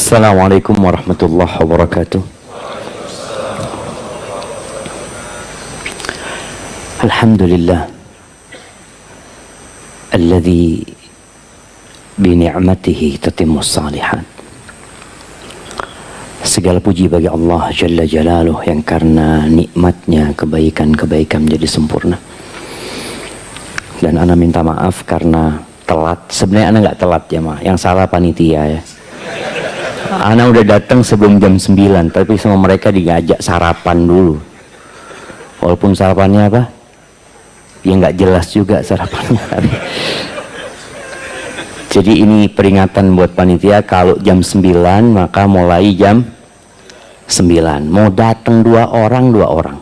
Assalamualaikum warahmatullahi wabarakatuh. Alhamdulillah alladzi bi ni'matihi tatimmus salihat. Segala puji bagi Allah Jalla Jalaluh yang karena nikmatnya kebaikan-kebaikan menjadi sempurna. Dan ana minta maaf karena telat. Sebenarnya ana nggak telat ya mah, yang salah panitia ya. Ana udah datang sebelum jam 9, tapi sama mereka diajak sarapan dulu. Walaupun sarapannya apa? Ya nggak jelas juga sarapannya. Jadi ini peringatan buat panitia, kalau jam 9 maka mulai jam 9. Mau datang dua orang.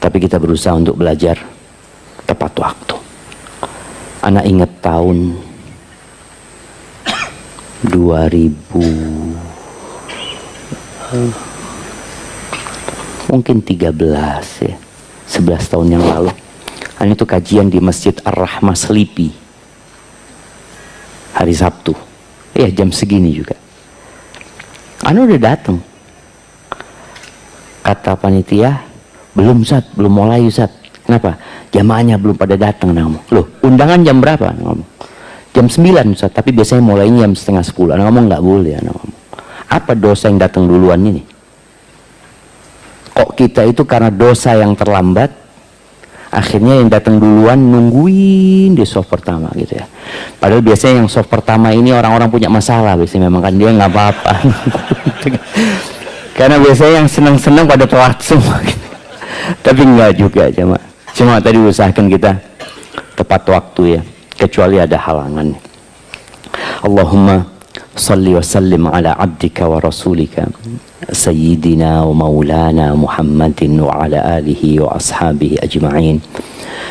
Tapi kita berusaha untuk belajar tepat waktu. Ana ingat tahun 2000 mungkin 13 ya, 11 tahun yang lalu. Ini tuh kajian di Masjid Ar-Rahmah Selipi hari Sabtu ya, jam segini juga Anu udah datang. Kata panitia, belum Ustaz, belum mulai Ustaz. Kenapa? Jamaahnya belum pada datang. Loh, undangan jam berapa? Jam 9 Ustaz, tapi biasanya mulainya jam setengah 10. Anak ngomong nggak boleh. Apa dosa yang datang duluan ini? Kok kita itu karena dosa yang terlambat, akhirnya yang datang duluan nungguin di soft pertama gitu ya. Padahal biasanya yang soft pertama ini orang-orang punya masalah, biasanya memang kan dia nggak apa-apa. Karena biasanya yang senang-senang pada telat semua. Tapi enggak juga cuma tadi usahakan kita tepat waktu ya, kecuali ada halangan. Allahumma salli wa sallim ala abdika wa rasulika sayyidina wa maulana Muhammadin wa ala alihi wa ashabihi ajma'in.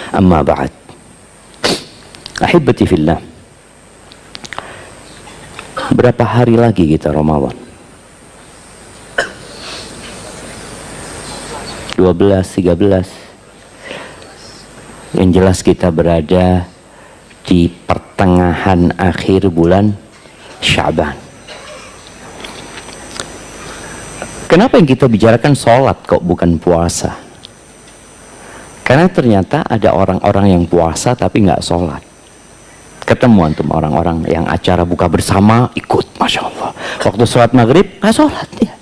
Amma ba'd. Ahibati fillah, berapa hari lagi kita Ramadan? 12, 13. Yang jelas kita berada di pertengahan akhir bulan Sya'ban. Kenapa yang kita bicarakan sholat kok bukan puasa? Karena ternyata ada orang-orang yang puasa tapi nggak sholat. Ketemu antum orang-orang yang acara buka bersama ikut, Masya Allah. Waktu sholat maghrib nggak sholat ya.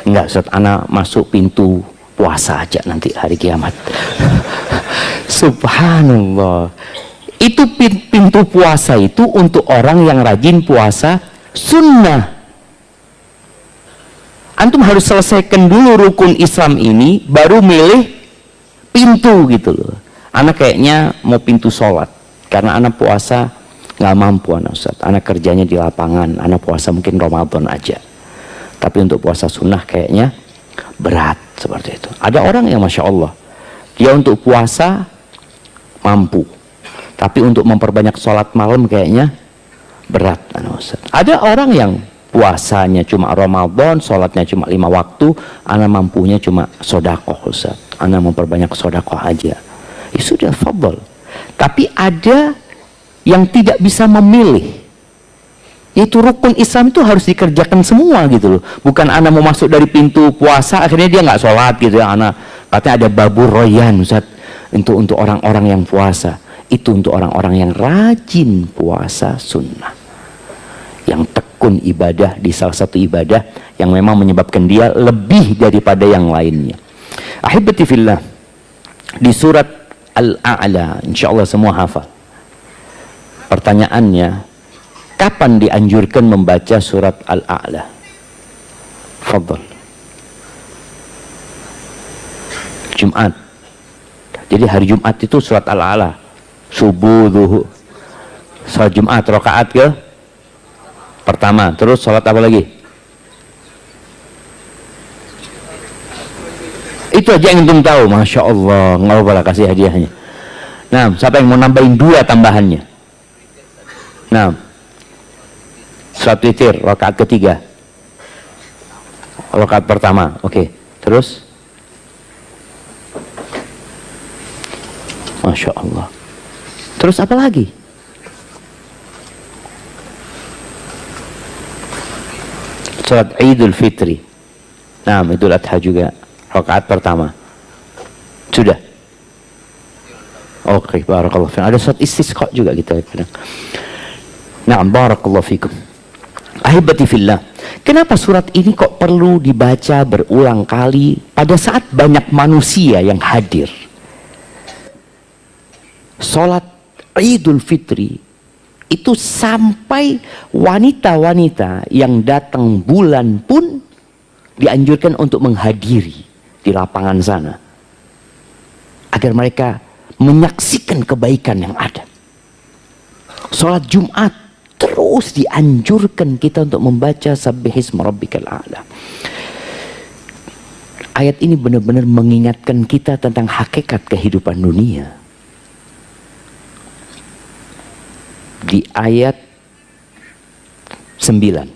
Nggak, Ustaz, ana masuk pintu puasa aja nanti hari kiamat. Subhanallah. Itu pintu puasa itu untuk orang yang rajin puasa sunnah. Antum harus selesaikan dulu rukun Islam ini, baru milih pintu gitu loh. Anak kayaknya mau pintu sholat, karena anak puasa nggak mampu anak Ustaz. Anak kerjanya di lapangan, anak puasa mungkin Ramadan aja. Tapi untuk puasa sunnah kayaknya berat seperti itu. Ada orang yang Masya Allah, dia untuk puasa mampu, tapi untuk memperbanyak sholat malam kayaknya berat. Ada orang yang puasanya cuma Ramadan, sholatnya cuma 5 waktu, ana mampunya cuma sodakoh Ustaz. Ana memperbanyak sodakoh aja. Ya sudah, fadol. Tapi ada yang tidak bisa memilih. Itu rukun Islam itu harus dikerjakan semua gitu loh. Bukan ana mau masuk dari pintu puasa akhirnya dia nggak sholat gitu ya. Ana katanya ada babur royan Ustaz, untuk orang-orang yang puasa. Itu untuk orang-orang yang rajin puasa sunnah, yang tekun ibadah di salah satu ibadah yang memang menyebabkan dia lebih daripada yang lainnya. Ahibati fillah, di surat Al-A'la, insyaallah semua hafal. Pertanyaannya, kapan dianjurkan membaca surat Al-A'la? Fadhal. Jumat. Jadi hari Jumat itu surat Al-A'la. Subuh, zuhur. Salat Jumat rakaat ke pertama. Terus salat apa lagi? Itu aja yang belum tahu. Masya Allah, nggak apa-apa lah, kasih hadiahnya. Nah, siapa yang mau nambahin 2 tambahannya? Nah, salat witir rakaat ketiga, rakaat pertama. Oke. Terus Masya Allah. Terus apa lagi? sholat Idul Fitri. Nah, Idul Adha juga rakaat pertama. Sudah. Oke, barakallahu fikum. Ada sholat istisqa juga kita kadang. Nah, barakallahu fikum. Ahibati fillah. Kenapa surat ini kok perlu dibaca berulang kali pada saat banyak manusia yang hadir? Sholat Idul Fitri itu sampai wanita-wanita yang datang bulan pun dianjurkan untuk menghadiri di lapangan sana agar mereka menyaksikan kebaikan yang ada. Sholat Jumat terus dianjurkan kita untuk membaca Sabbihisma Rabbikal A'la. Ayat ini benar-benar mengingatkan kita tentang hakikat kehidupan dunia. Di ayat 9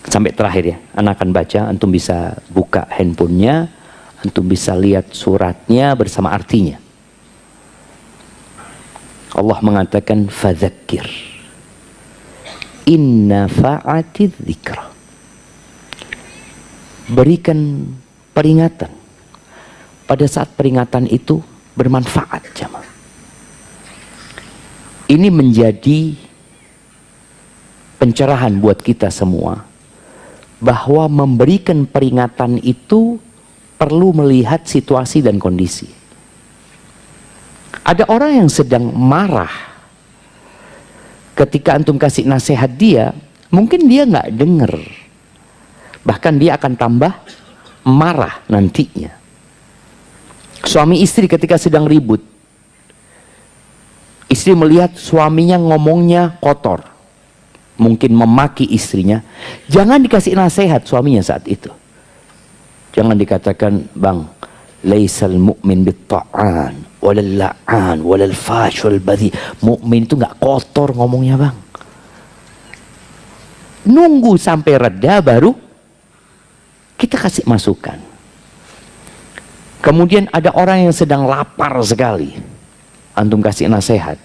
sampai terakhir ya, anak akan baca, antum bisa buka handphonenya, antum bisa lihat suratnya bersama artinya. Allah mengatakan fadzakir inna fa'atidz dzikra. Berikan peringatan. Pada saat peringatan itu bermanfaat, jamaah. Ini menjadi pencerahan buat kita semua bahwa memberikan peringatan itu perlu melihat situasi dan kondisi. Ada orang yang sedang marah, ketika antum kasih nasihat dia, mungkin dia nggak dengar, bahkan dia akan tambah marah nantinya. Suami istri ketika sedang ribut, istri melihat suaminya ngomongnya kotor, mungkin memaki istrinya, jangan dikasih nasihat suaminya saat itu. Jangan dikatakan, bang, laisal mu'min bitta'an walal la'an walal fash wal badhi. Mu'min itu nggak kotor ngomongnya, bang. Nunggu sampai reda baru kita kasih masukan. Kemudian ada orang yang sedang lapar sekali, antum kasih nasihat.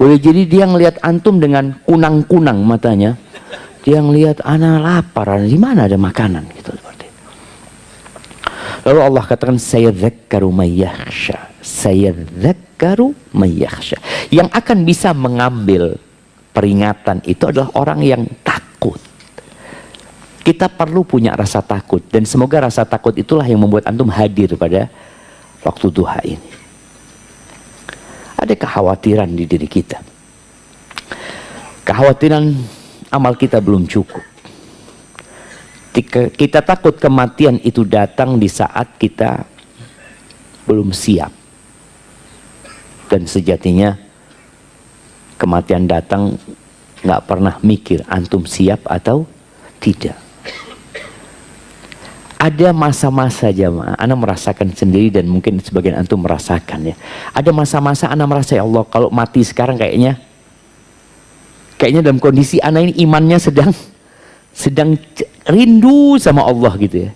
Boleh jadi dia ngelihat antum dengan kunang-kunang matanya, dia ngelihat ana lapar, di mana ada makanan gitu seperti itu. Lalu Allah katakan sayadzakkaru may yakhsha, sayadzakkaru may yakhsha. Yang akan bisa mengambil peringatan itu adalah orang yang takut. Kita perlu punya rasa takut, dan semoga rasa takut itulah yang membuat antum hadir pada waktu duha ini. Ada kekhawatiran di diri kita. Kekhawatiran amal kita belum cukup. Kita takut kematian itu datang di saat kita belum siap. Dan sejatinya kematian datang nggak pernah mikir antum siap atau tidak. Ada masa-masa jamaah, ana merasakan sendiri dan mungkin sebagian antum merasakan ya. Ada masa-masa ana merasa, ya Allah, kalau mati sekarang kayaknya dalam kondisi ana ini imannya sedang rindu sama Allah gitu ya.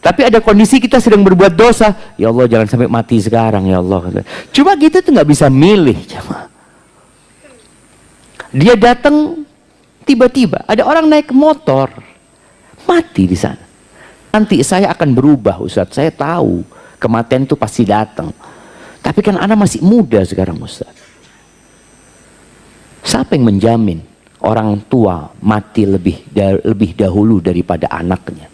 Tapi ada kondisi kita sedang berbuat dosa, ya Allah jangan sampai mati sekarang ya Allah. Cuma kita tuh nggak bisa milih jamaah. Dia datang tiba-tiba, ada orang naik motor mati di sana. Nanti saya akan berubah, Ustaz. Saya tahu kematian itu pasti datang. Tapi kan anak masih muda sekarang, Ustaz. Siapa yang menjamin orang tua mati lebih dahulu daripada anaknya?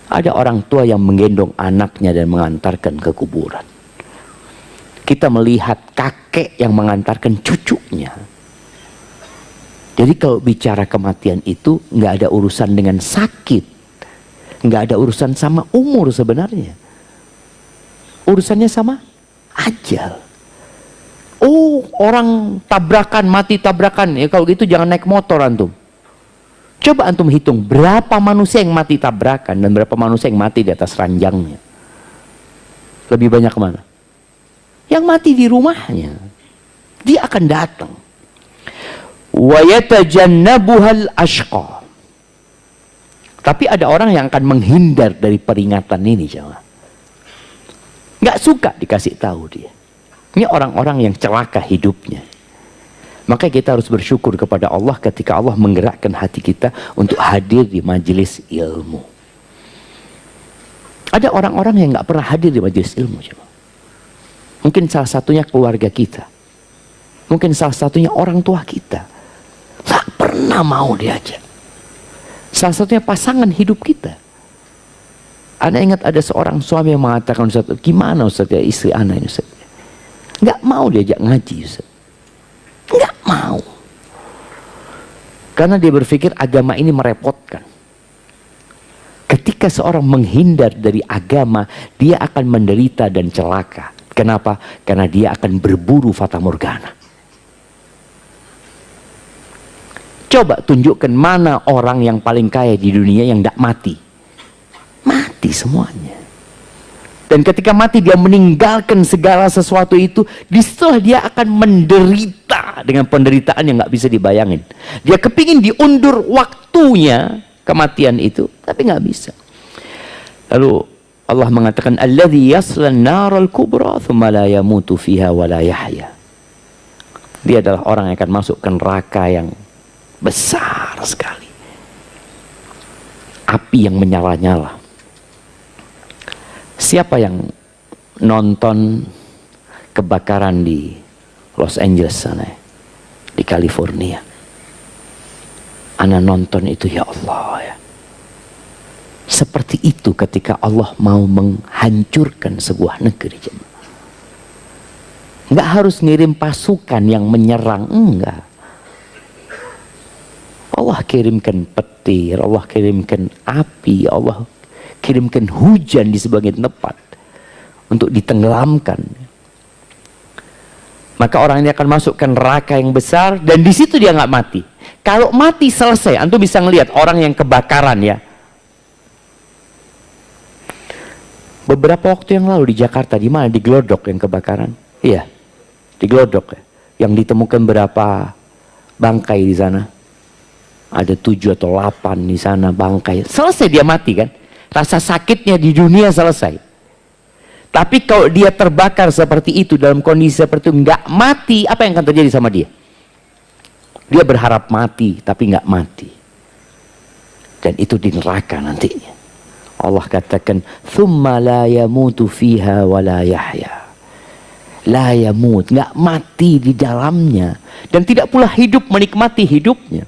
Ada orang tua yang menggendong anaknya dan mengantarkan ke kuburan. Kita melihat kakek yang mengantarkan cucunya. Jadi kalau bicara kematian itu nggak ada urusan dengan sakit. Nggak ada urusan sama umur sebenarnya. Urusannya sama ajal. Oh, orang tabrakan, mati tabrakan. Ya kalau gitu jangan naik motor antum. Coba antum hitung berapa manusia yang mati tabrakan dan berapa manusia yang mati di atas ranjangnya. Lebih banyak mana? Yang mati di rumahnya. Dia akan datang. Wa yatajannabuhal ashqa. Tapi ada orang yang akan menghindar dari peringatan ini, jemaah. Nggak suka dikasih tahu dia. Ini orang-orang yang celaka hidupnya. Maka kita harus bersyukur kepada Allah ketika Allah menggerakkan hati kita untuk hadir di majelis ilmu. Ada orang-orang yang nggak pernah hadir di majelis ilmu. Mungkin salah satunya keluarga kita. Mungkin salah satunya orang tua kita. Nggak pernah mau diajak. Salah satunya pasangan hidup kita. Anda ingat ada seorang suami yang mengatakan, Ustaz, gimana Ustaz ya istri Anda ini Ustaz? Nggak mau diajak ngaji Ustaz. Nggak mau. Karena dia berpikir agama ini merepotkan. Ketika seorang menghindar dari agama, dia akan menderita dan celaka. Kenapa? Karena dia akan berburu fata morgana. Coba tunjukkan mana orang yang paling kaya di dunia yang tidak mati. Mati semuanya. Dan ketika mati dia meninggalkan segala sesuatu itu, disitulah dia akan menderita dengan penderitaan yang nggak bisa dibayangin. Dia kepingin diundur waktunya kematian itu, tapi nggak bisa. Lalu Allah mengatakan, "Alladzi yaslan naral kubra tsumma la yamutu fiha wa la yahya." Dia adalah orang yang akan masuk ke neraka yang besar sekali. Api yang menyala-nyala. Siapa yang nonton kebakaran di Los Angeles sana, di California? Ana nonton itu, ya Allah ya. Seperti itu ketika Allah mau menghancurkan sebuah negeri. Enggak harus ngirim pasukan yang menyerang, enggak. Allah kirimkan petir, Allah kirimkan api, Allah kirimkan hujan di sebagian tempat untuk ditenggelamkan. Maka orang ini akan masuk ke neraka yang besar dan di situ dia nggak mati. Kalau mati selesai, antum bisa ngelihat orang yang kebakaran ya. Beberapa waktu yang lalu di Jakarta, di mana? Di Glodok yang kebakaran. Iya, di Glodok ya. Yang ditemukan berapa bangkai di sana? Ada 7 atau 8 di sana bangkai. Selesai dia mati kan? Rasa sakitnya di dunia selesai. Tapi kalau dia terbakar seperti itu, dalam kondisi seperti itu, nggak mati, apa yang akan terjadi sama dia? Dia berharap mati, tapi nggak mati. Dan itu di neraka nantinya. Allah katakan, "Tsumma la yamutu fiha wa la yahya." La yamut, nggak mati di dalamnya. Dan tidak pula hidup menikmati hidupnya.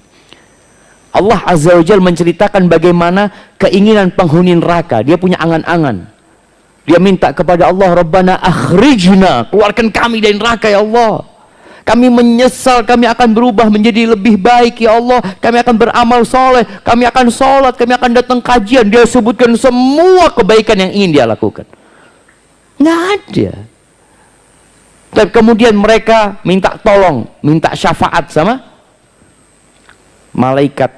Allah Azza wa Jalla menceritakan bagaimana keinginan penghuni neraka. Dia punya angan-angan. Dia minta kepada Allah, Rabbana akhrijna, keluarkan kami dari neraka ya Allah. Kami menyesal, kami akan berubah menjadi lebih baik ya Allah. Kami akan beramal soleh, kami akan sholat, kami akan datang kajian. Dia sebutkan semua kebaikan yang ingin dia lakukan. Nggak ada. Dan kemudian mereka minta tolong, minta syafaat sama malaikat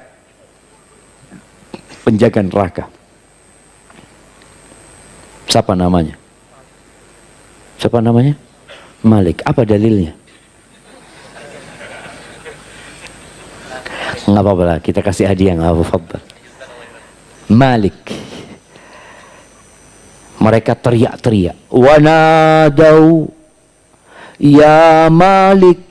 penjaga neraka. Siapa namanya? Siapa namanya? Malik. Apa dalilnya? Nggak apa-apa lah, kita kasih hadiah, nggak apa-apa. Malik. Mereka teriak-teriak. Wanadau ya Malik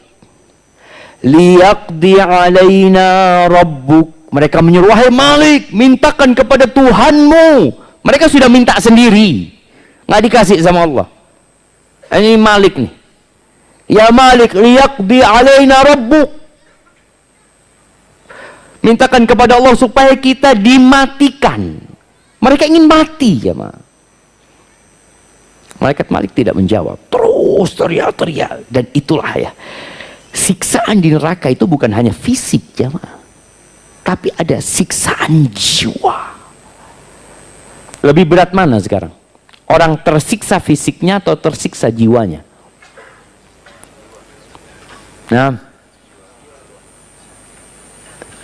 liyaqdi alaina rabbuk. Mereka menyuruh, wahai Malik, mintakan kepada Tuhanmu. Mereka sudah minta sendiri, nggak dikasih sama Allah. Ini Malik nih. Ya Malik, liyaqdi alaina rabbuk. Mintakan kepada Allah supaya kita dimatikan. Mereka ingin mati ya ma. Malaikat Malik tidak menjawab. Terus teriak-teriak. Dan itulah ya, siksaan di neraka itu bukan hanya fisik jemaah, tapi ada siksaan jiwa. Lebih berat mana sekarang? Orang tersiksa fisiknya atau tersiksa jiwanya? Nah,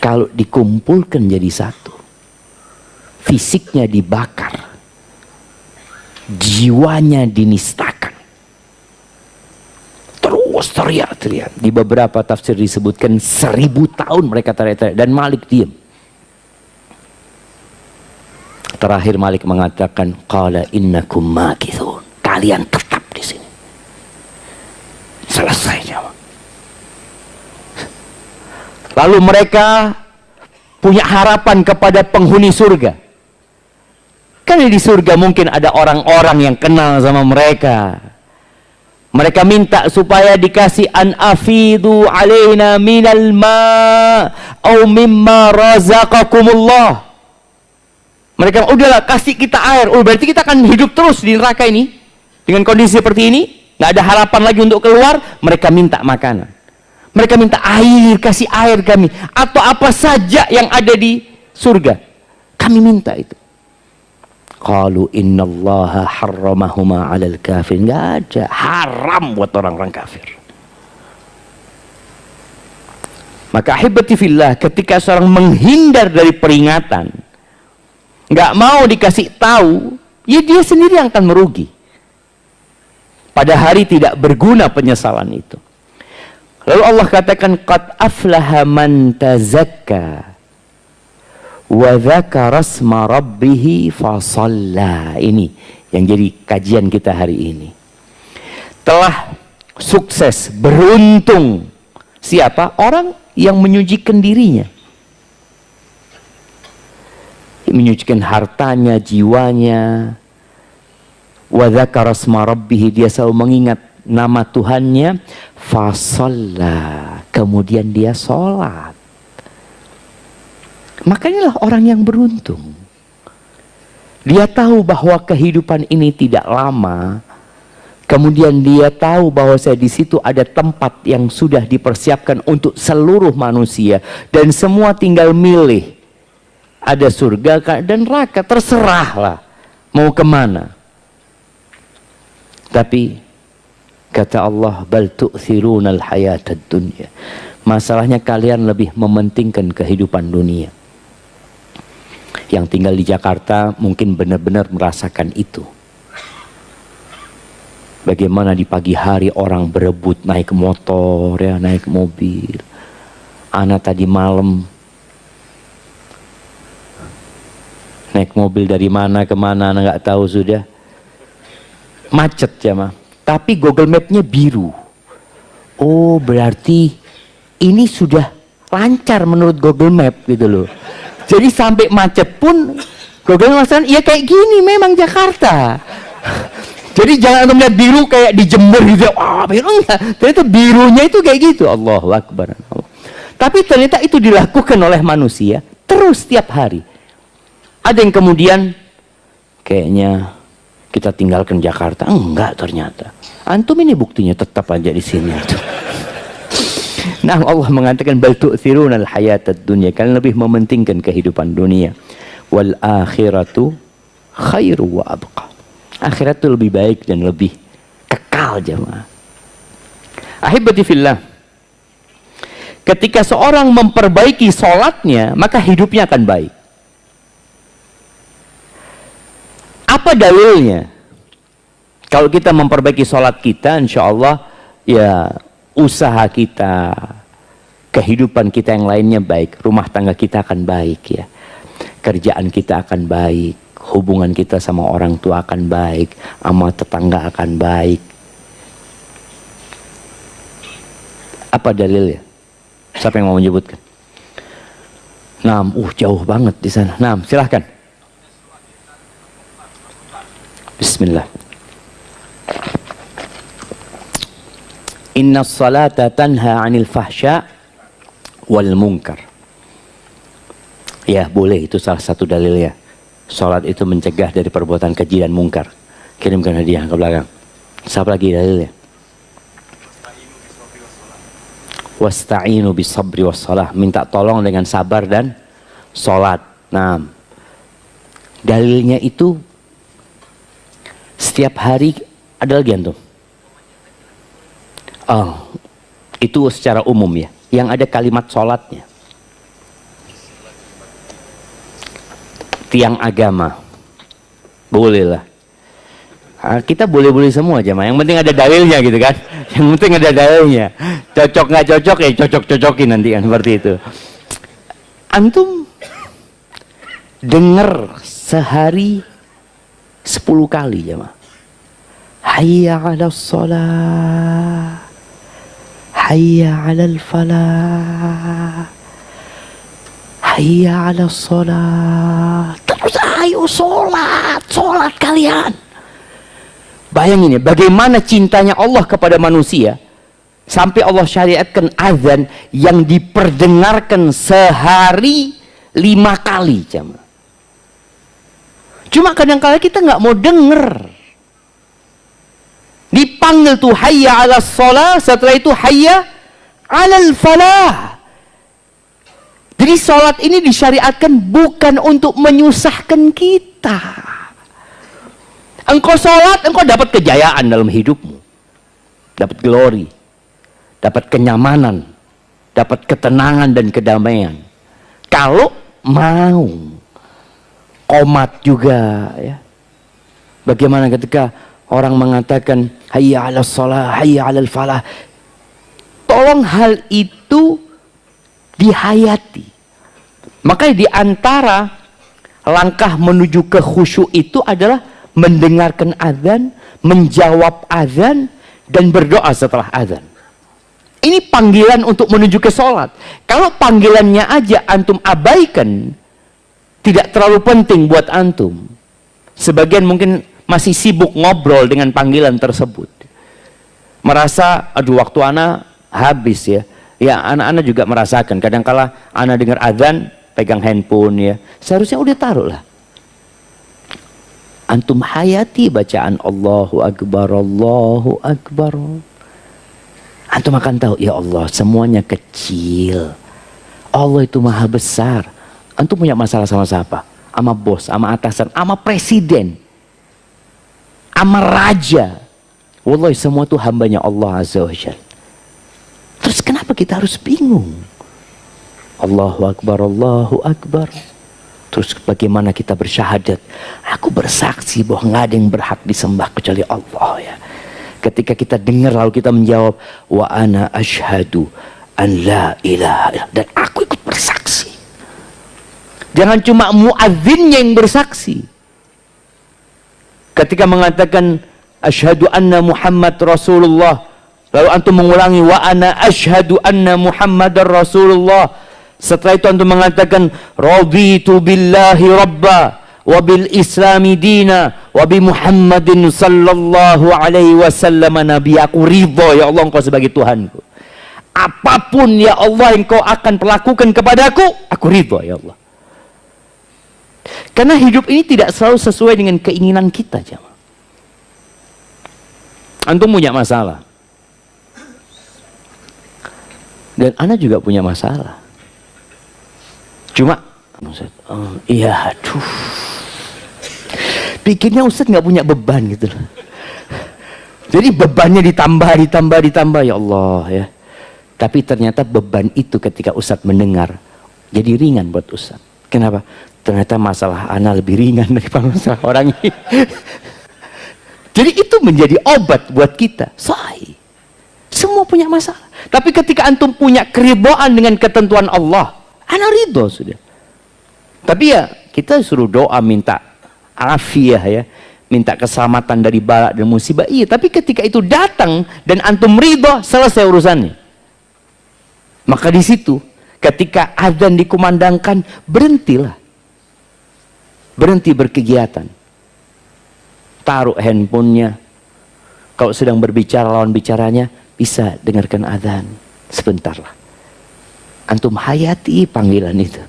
kalau dikumpulkan jadi satu, fisiknya dibakar, jiwanya dinistakan. Terus teriak-teriak. Di beberapa tafsir disebutkan 1000 tahun mereka teriak-teriak. Dan Malik diam. Terakhir Malik mengatakan, qala innakum makithun. Kalian tetap di sini. Selesai jawab. Lalu mereka punya harapan kepada penghuni surga. Kan di surga mungkin ada orang-orang yang kenal sama mereka. Mereka minta supaya dikasih an afidu alaina minal ma au mimma razaqakumullah. Mereka udahlah kasih kita air. Oh, berarti kita akan hidup terus di neraka ini dengan kondisi seperti ini, nggak ada harapan lagi untuk keluar. Mereka minta makanan. Mereka minta air, kasih air kami. Atau apa saja yang ada di surga. Kami minta itu. Qalu innallaha harramahuma 'alal kafir. Nggak ada. Haram buat orang-orang kafir. Maka ahibati fillah, ketika seorang menghindar dari peringatan, nggak mau dikasih tahu, ya dia sendiri yang akan merugi. Pada hari tidak berguna penyesalan itu. Lalu Allah katakan qad aflaha man tazakka wa dzakara asma rabbih fasalla. Ini yang jadi kajian kita hari ini. Telah sukses, beruntung siapa? Orang yang menyucikan dirinya, menyucikan hartanya, jiwanya. Wa dzakara asma rabbih, dia selalu mengingat nama Tuhannya, fasalla, kemudian dia sholat. Makanya lah orang yang beruntung. Dia tahu bahwa kehidupan ini tidak lama. Kemudian dia tahu bahwa di situ ada tempat yang sudah dipersiapkan untuk seluruh manusia, dan semua tinggal milih. Ada surga dan neraka, terserahlah mau kemana. Tapi kata Allah, bal tu'thirunal hayatad dunya. Masalahnya kalian lebih mementingkan kehidupan dunia. Yang tinggal di Jakarta mungkin benar-benar merasakan itu. Bagaimana di pagi hari orang berebut naik motor, ya, naik mobil. Ana tadi malam naik mobil dari mana ke mana, ana nggak tahu sudah. Macet ya mah. Tapi Google Map-nya biru. Oh, berarti ini sudah lancar menurut Google Map gitu loh. Jadi sampai macet pun Google Map ya kayak gini memang Jakarta. Jadi jangan melihat biru kayak di Jember gitu. Wah, biru enggak. Ternyata birunya itu kayak gitu. Allahu Akbar. Tapi ternyata itu dilakukan oleh manusia terus setiap hari. Ada yang kemudian kayaknya kita tinggalkan Jakarta. Enggak, ternyata antum ini buktinya tetap aja di sini. Nah, Allah mengatakan bal tu'thirunal hayatad dunya, kalian lebih mementingkan kehidupan dunia. Wal akhiratu khairu wa abqa. Akhirat itu lebih baik dan lebih kekal, jemaah. Ahibati fillah, ketika seorang memperbaiki sholatnya, maka hidupnya akan baik. Apa dalilnya? Kalau kita memperbaiki sholat kita, insya Allah ya usaha kita, kehidupan kita yang lainnya baik, rumah tangga kita akan baik ya, kerjaan kita akan baik, hubungan kita sama orang tua akan baik, sama tetangga akan baik. Apa dalilnya? Siapa yang mau menyebutkan? Nah, jauh banget di sana. Nah, silahkan. Bismillah. Inna salata tanha 'anil fahsya wal munkar. Ya, boleh, itu salah satu dalilnya. Salat itu mencegah dari perbuatan keji dan mungkar. Kirimkan hadiah ke belakang. Siapa lagi dalilnya? Wasta'inu bisabri wassalah. Minta tolong dengan sabar dan salat. Nah, dalilnya itu setiap hari ada lagi antum. Oh, itu secara umum ya. Yang ada kalimat sholatnya. Tiang agama. Boleh lah. Kita boleh-boleh semua aja, yang penting ada dalilnya gitu kan. Yang penting ada dalilnya. Cocok nggak cocok ya cocok-cocokin nanti kan, seperti itu. Antum dengar sehari 10 kali ya, mah. Hayya 'alas shalah. Hayya 'alal falah. hayya 'alas shalah. Terus ayo sholat kalian. Bayangin ya, bagaimana cintanya Allah kepada manusia sampai Allah syariatkan azan yang diperdengarkan sehari 5 kali jamaah. Cuma kadang-kala kita nggak mau denger. Dipanggil tuh hayya 'alas shalah, setelah itu hayya 'alal falah. Jadi sholat ini disyariatkan bukan untuk menyusahkan kita. Engkau sholat, engkau dapat kejayaan dalam hidupmu, dapat glory, dapat kenyamanan, dapat ketenangan dan kedamaian. Kalau mau qomat juga ya. Bagaimana ketika orang mengatakan hayya 'alas shalah, hayya 'alal falah. Tolong hal itu dihayati. Makanya di antara langkah menuju ke khusyuk itu adalah mendengarkan azan, menjawab azan, dan berdoa setelah azan. Ini panggilan untuk menuju ke sholat. Kalau panggilannya aja antum abaikan, tidak terlalu penting buat antum. Sebagian mungkin masih sibuk ngobrol dengan panggilan tersebut. Merasa, aduh waktu ana habis ya. Ya anak-anak juga merasakan. Kadang-kala ana dengar azan, pegang handphone ya. Seharusnya udah taruh lah. Antum hayati bacaan Allahu Akbar, Allahu Akbar. Antum akan tahu, ya Allah semuanya kecil. Allah itu maha besar. Antum punya masalah sama siapa? Sama bos, sama atasan, sama presiden, sama raja. Wallahi semua itu hambanya Allah Azza wa Jalla. Terus kenapa kita harus bingung? Allahu Akbar, Allahu Akbar. Terus bagaimana kita bersyahadat? Aku bersaksi bahwa nggak ada yang berhak disembah kecuali Allah ya. Ketika kita dengar lalu kita menjawab wa ana asyhadu an la ilaha illallah, dan aku ikut bersaksi. Jangan cuma muadzinnya yang bersaksi. Ketika mengatakan asyhadu anna Muhammad Rasulullah, lalu antum mengulangi wa ana asyhadu anna Muhammadar Rasulullah. Setelah itu antum mengatakan raditu billahi rabba wa bil islami dina wa bi Muhammadin sallallahu alaihi wasallam nabi. Aku ridha ya Allah engkau sebagai Tuhanku. Apapun ya Allah yang kau akan perlakukan kepadaku, aku ridha ya Allah. Karena hidup ini tidak selalu sesuai dengan keinginan kita jemaah. Antum punya masalah. Dan ana juga punya masalah. Cuma, iya, aduh. Pikirnya Ustaz nggak punya beban gitu loh. Jadi bebannya ditambah ya Allah ya. Tapi ternyata beban itu ketika Ustaz mendengar jadi ringan buat Ustaz. Kenapa? Ternyata masalah ana lebih ringan daripada masalah orang ini. Jadi itu menjadi obat buat kita. Sahih. Semua punya masalah. Tapi ketika antum punya keridhaan dengan ketentuan Allah, ana ridho sudah. Tapi ya kita suruh doa minta afiah ya, minta keselamatan dari bala dan musibah. Iya, tapi ketika itu datang dan antum ridho, selesai urusannya. Maka di situ ketika azan dikumandangkan, berhentilah. Berhenti berkegiatan. Taruh handphonenya. Kalau sedang berbicara lawan bicaranya, bisa dengarkan azan sebentar lah. Antum hayati panggilan itu.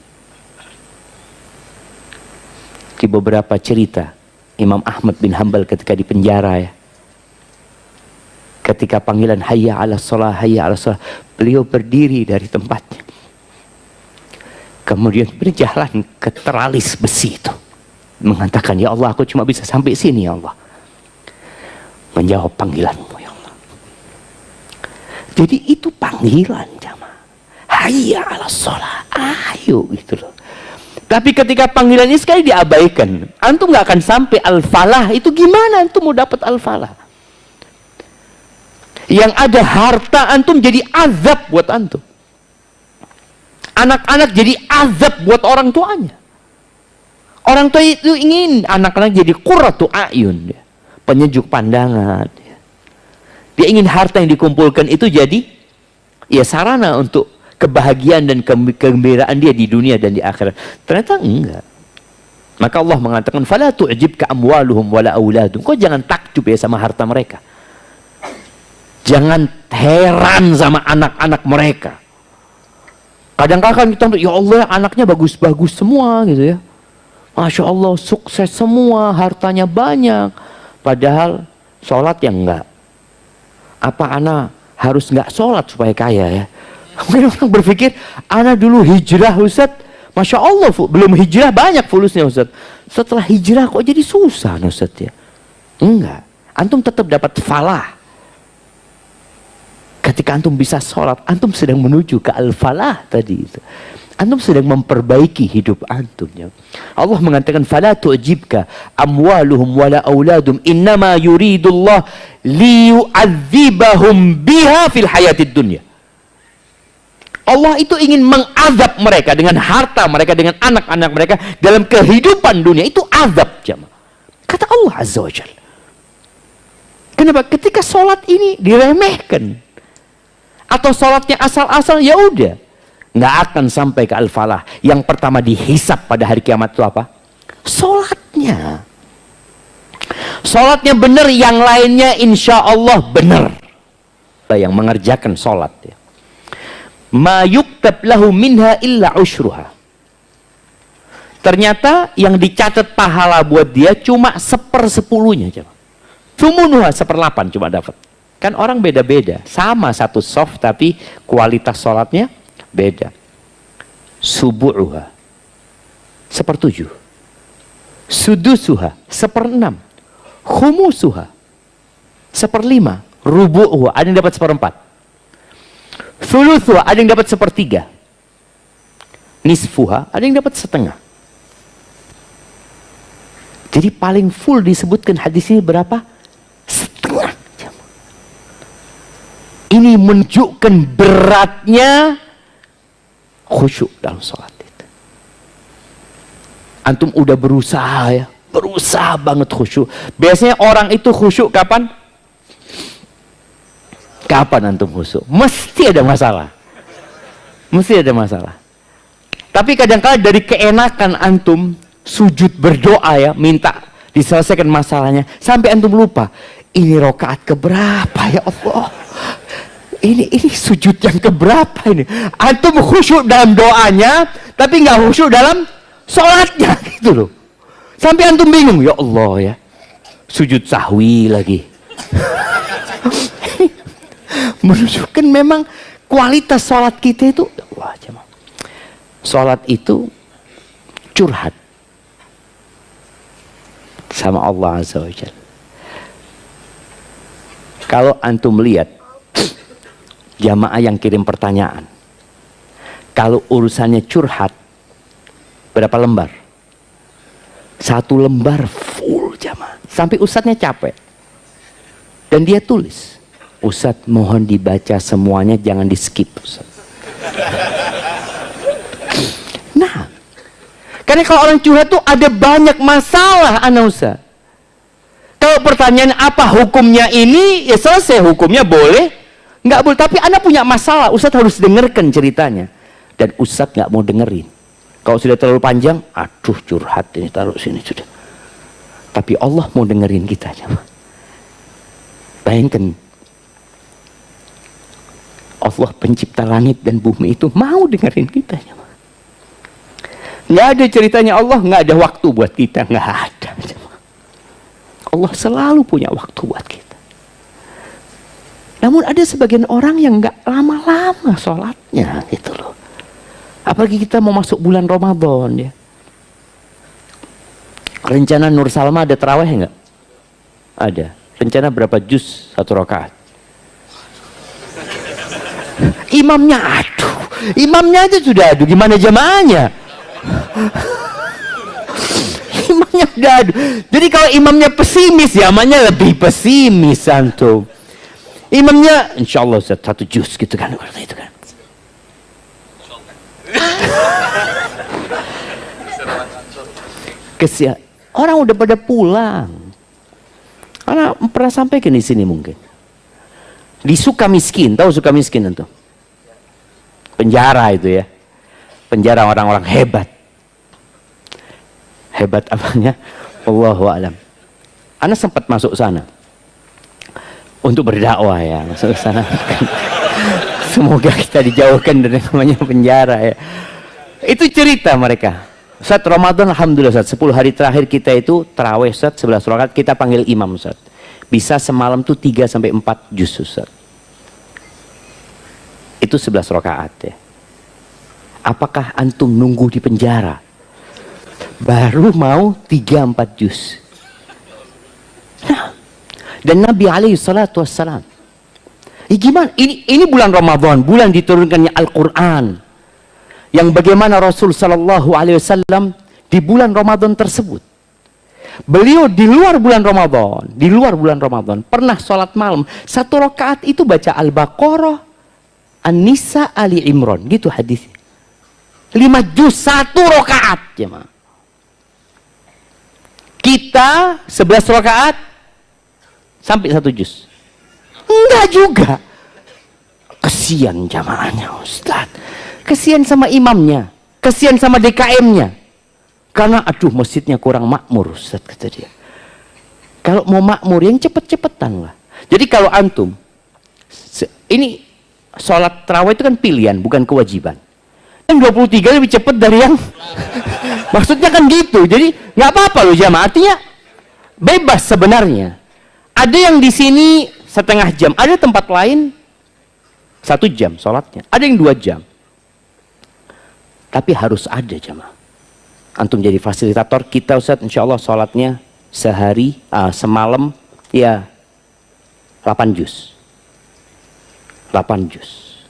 Di beberapa cerita Imam Ahmad bin Hanbal ketika di penjara ya, ketika panggilan hayya 'alas shalah, hayya 'alas shalah, beliau berdiri dari tempatnya, kemudian berjalan ke teralis besi itu, mengatakan, ya Allah aku cuma bisa sampai sini ya Allah. Menjawab panggilanmu ya Allah. Jadi itu panggilan jamaah. Hayya 'alas shalah, ayo gitu loh. Tapi ketika panggilan ini sekali diabaikan, antum nggak akan sampai al-falah. Itu gimana antum mau dapat al-falah? Yang ada harta antum jadi azab buat antum. Anak-anak jadi azab buat orang tuanya. Orang tua itu ingin anak-anak jadi qurratu a'yun, penyejuk pandangan. Dia ingin harta yang dikumpulkan itu jadi ya sarana untuk kebahagiaan dan kegembiraan dia di dunia dan di akhirat. Ternyata enggak. Maka Allah mengatakan, "Fala tu'jibka amwaluhum wala auladuhum." Kau jangan takjub ya sama harta mereka. Jangan heran sama anak-anak mereka. Kadang-kadang kita, ya Allah, anaknya bagus-bagus semua gitu ya. Masya Allah, sukses semua, hartanya banyak. Padahal sholat yang enggak. Apa anak harus enggak sholat supaya kaya ya? Mungkin orang berpikir, anak dulu hijrah Ustaz, Masya Allah, belum hijrah banyak fulusnya Ustaz. Setelah hijrah kok jadi susah Ustaz ya? Enggak. Antum tetap dapat falah. Ketika antum bisa sholat, antum sedang menuju ke al-falah tadi itu. Antum sedang memperbaiki hidup antum ya. Allah mengatakan, "Fala tu'jibka amwaluhum wala auladum, innama yuridullah liyu'adzibahum biha fil hayatid dunya." Allah itu ingin mengazab mereka dengan harta mereka, dengan anak-anak mereka dalam kehidupan dunia. Itu azab jemaah. Kata Allah Azza wa Jalla. Kenapa? Ketika sholat ini diremehkan, atau sholatnya asal-asal, ya udah, nggak akan sampai ke al-falah. Yang pertama dihisap pada hari kiamat itu apa? Sholatnya. Sholatnya benar, yang lainnya insya Allah benar. Yang mengerjakan sholat ya. Ma yuktab lahu minha illa ushruha. Ternyata yang dicatat pahala buat dia cuma 1/10-nya. Thumunuha 1/8 cuma dapat. Kan orang beda-beda, sama satu soft tapi kualitas sholatnya beda. Subu'uha 1/7, sudusuha 1/6, khumusuha 1/5, rubu'uha ada yang dapat 1/4, thuluthuha ada yang dapat 1/3, nisfuha ada yang dapat 1/2. Jadi paling full disebutkan hadis ini berapa? 1/2. Ini menunjukkan beratnya khusyuk dalam sholat itu. Antum udah berusaha ya, berusaha banget khusyuk. Biasanya orang itu khusyuk kapan? Kapan antum khusyuk? Mesti ada masalah. Mesti ada masalah. Tapi kadang-kadang dari keenakan antum sujud berdoa ya, minta diselesaikan masalahnya, sampai antum lupa, ini rokaat keberapa ya Allah? Ini sujud yang keberapa ini? Antum khusyuk dalam doanya, tapi nggak khusyuk dalam sholatnya gitu loh. Sampai antum bingung, ya Allah ya, sujud sahwi lagi. Menunjukkan memang kualitas sholat kita itu, wah jemaah, sholat itu curhat sama Allah Azza wa Jalla. Kalau antum lihat jamaah yang kirim pertanyaan, kalau urusannya curhat, berapa lembar? 1 lembar full jamaah, sampai ustadznya capek. Dan dia tulis, "Ustadz mohon dibaca semuanya, jangan di skip Ustadz." Nah, karena kalau orang curhat tuh ada banyak masalah anak Ustadz. Kalau pertanyaan apa hukumnya ini, ya selesai, hukumnya boleh, nggak boleh. Tapi anak punya masalah, Ustadz harus dengarkan ceritanya. Dan Ustadz nggak mau dengerin. Kalau sudah terlalu panjang, aduh curhat ini, taruh sini sudah. Tapi Allah mau dengerin kita. Bayangkan, Allah pencipta langit dan bumi itu mau dengerin kita. Nggak ada ceritanya Allah, nggak ada waktu buat kita, nggak ada. Allah selalu punya waktu buat kita. Namun ada sebagian orang yang nggak lama-lama sholatnya gitu loh. Apalagi kita mau masuk bulan Ramadan ya. Rencana Nur Salma ada tarawih nggak? Ada. Rencana berapa juz 1 rakaat? Imamnya aduh, imamnya aja sudah aduh, gimana jamaahnya? Imamnya udah aduh. Jadi kalau imamnya pesimis, zamannya lebih pesimis antum. Imamnya insya Allah 1 juz gitu kan, itu kan. Orang udah pada pulang. Karena pernah sampaikan di sini mungkin. Di Sukamiskin, tahu Sukamiskin itu? penjara itu ya. Penjara orang-orang hebat. Hebat apanya? Wallahu a'lam. Ana sempat masuk sana untuk berdakwah ya, masuk sana. Semoga kita dijauhkan dari namanya penjara ya. Itu cerita mereka. Ustaz, Ramadan alhamdulillah Ustaz, 10 hari terakhir kita itu tarawih Ustaz, 11 rakaat, kita panggil imam Ustaz. Bisa semalam tuh 3 sampai 4 juz Ustaz. Itu 11 rakaat ya. Apakah antum nunggu di penjara baru mau 3-4 juz? Nah, dan Nabi alaihi salatu wassalam, gimana? Ini bulan Ramadan, bulan diturunkannya Al-Quran, yang bagaimana Rasul sallallahu alaihi wasallam di bulan Ramadan tersebut, beliau di luar bulan Ramadan pernah sholat malam 1 rakaat itu baca Al-Baqarah, An-Nisa, Ali Imran, gitu hadis. 5 juz 1 rakaat jemaah. Kita 11 rakaat sampai 1 juz. Enggak juga. Kesian jamaahnya Ustaz. Kesian sama imamnya. Kesian sama DKM-nya. Karena aduh masjidnya kurang makmur Ustaz, kata dia. Kalau mau makmur yang cepet-cepetan lah. Jadi kalau antum, ini sholat tarawih itu kan pilihan, bukan kewajiban. Yang 23 lebih cepat dari yang maksudnya kan gitu. Jadi nggak apa-apa loh jamaah. Artinya bebas sebenarnya. Ada yang di sini setengah jam, ada tempat lain 1 jam sholatnya, ada yang 2 jam. Tapi harus ada jamaah. Antum jadi fasilitator kita Ustaz, insya Allah sholatnya sehari, semalam ya 8 juz. 8 juz.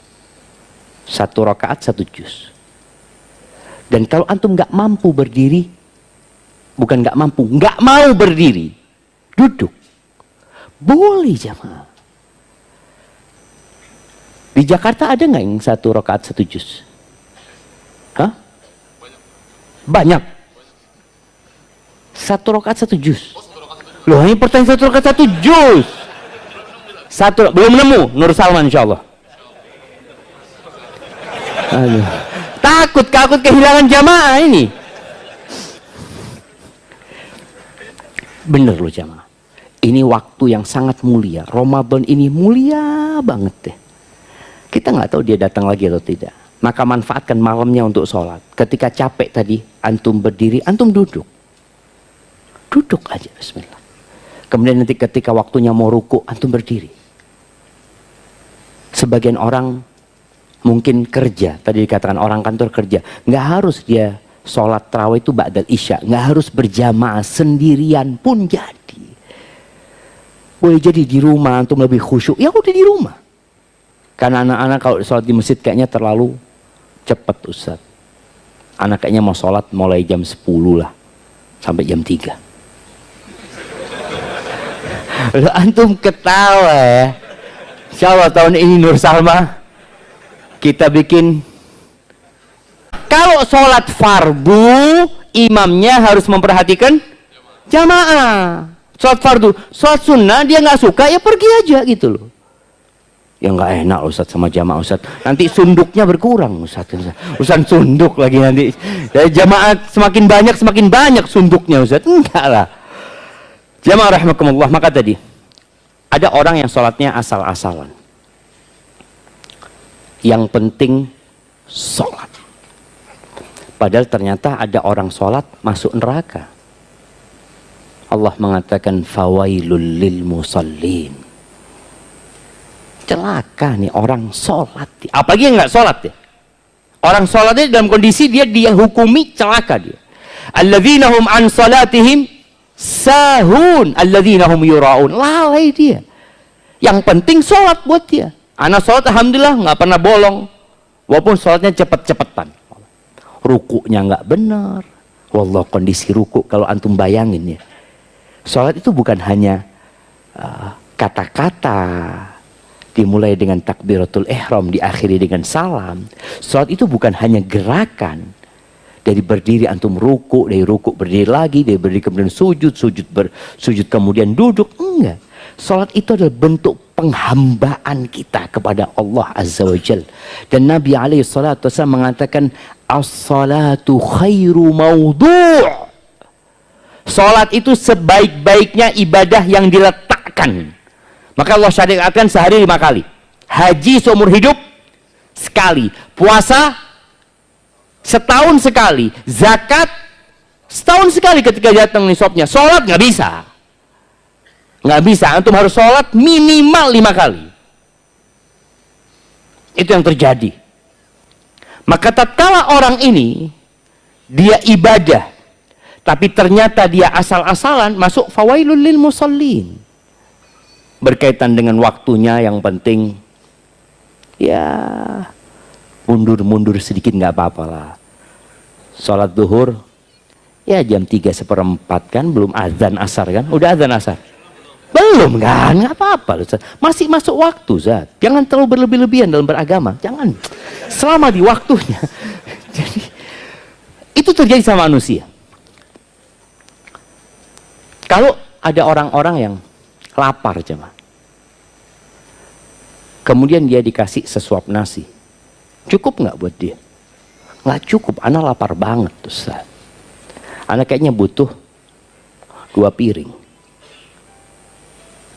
1 rakaat 1 juz. Dan kalau antum nggak mampu berdiri, bukan nggak mampu, nggak mau berdiri, duduk, boleh jamaah. Di Jakarta ada nggak yang 1 rakaat 1 juz? Hah? Banyak. 1 rakaat 1 juz. Loh, ini pertanyaan 1 rakaat 1 juz. Belum nemu Nur Salman insya Allah. Aduh. Takut kehilangan jamaah ini. Bener loh jamaah. Ini waktu yang sangat mulia. Ramadan ini mulia banget deh. Kita nggak tahu dia datang lagi atau tidak. Maka manfaatkan malamnya untuk sholat. Ketika capek tadi, antum berdiri, antum duduk. Duduk aja, bismillah. Kemudian nanti ketika waktunya mau ruku, antum berdiri. Sebagian orang mungkin kerja, tadi dikatakan orang kantor kerja, nggak harus dia sholat tarawih itu ba'dal isya, nggak harus berjamaah, sendirian pun jadi. Boleh jadi di rumah antum lebih khusyuk, ya udah di rumah. Karena anak-anak kalau sholat di masjid kayaknya terlalu cepat Ustaz. Anak kayaknya mau sholat mulai jam 10 lah sampai jam 3. Lalu antum ketawa ya. Insya Allah tahun ini Nur Salma kita bikin, kalau sholat fardu imamnya harus memperhatikan jamaah. Sholat fardu, sholat sunnah dia nggak suka ya pergi aja gitu loh. Ya nggak enak Ustaz sama jamaah Ustaz, nanti sunduknya berkurang Ustaz sunduk lagi nanti. Dari jamaah semakin banyak sunduknya Ustaz, enggak lah. Jamaah rahimakumullah. Maka tadi ada orang yang sholatnya asal-asalan, yang penting sholat. Padahal ternyata ada orang sholat masuk neraka. Allah mengatakan fawailul lil musallin. Celaka nih orang sholat. Apalagi yang nggak sholat ya. Orang sholatnya dalam kondisi dia hukumi celaka dia. Alladzina hum an salatihim sahun, alladzina hum yura'un. Lalai dia. Yang penting sholat buat dia. Anak sholat alhamdulillah nggak pernah bolong. Walaupun sholatnya cepet-cepetan. Rukuknya nggak benar. Wallah kondisi ruku kalau antum bayangin ya. Sholat itu bukan hanya kata-kata. Dimulai dengan takbiratul ihram, diakhiri dengan salam. Sholat itu bukan hanya gerakan. Dari berdiri antum ruku, dari ruku berdiri lagi, dari berdiri kemudian sujud kemudian duduk. Enggak. Sholat itu adalah bentuk penghambaan kita kepada Allah Azza wa Jal. Dan Nabi SAW mengatakan, as-salatu khairu mawdu'. Salat itu sebaik-baiknya ibadah yang diletakkan. Maka Allah syariatkan sehari 5 kali. Haji seumur hidup sekali. Puasa setahun sekali. Zakat setahun sekali ketika datang nisabnya. Salat nggak bisa. Nggak bisa. Antum harus salat minimal 5 kali. Itu yang terjadi. Maka tatkala orang ini dia ibadah, tapi ternyata dia asal-asalan, masuk fawailul lil musallin. Berkaitan dengan waktunya yang penting, ya mundur-mundur sedikit nggak apa-apa lah. Sholat duhur, ya jam 3:15 kan, belum azan asar kan? Udah azan asar? Belum kan? Nggak apa-apa. Masih masuk waktu, Zat. Jangan terlalu berlebih-lebihan dalam beragama. Jangan. Selama di waktunya. Jadi, itu terjadi sama manusia. Kalau ada orang-orang yang lapar, jemaah, kemudian dia dikasih sesuap nasi, cukup nggak buat dia? Nggak cukup. Anak lapar banget, Ustaz. Anak kayaknya butuh 2 piring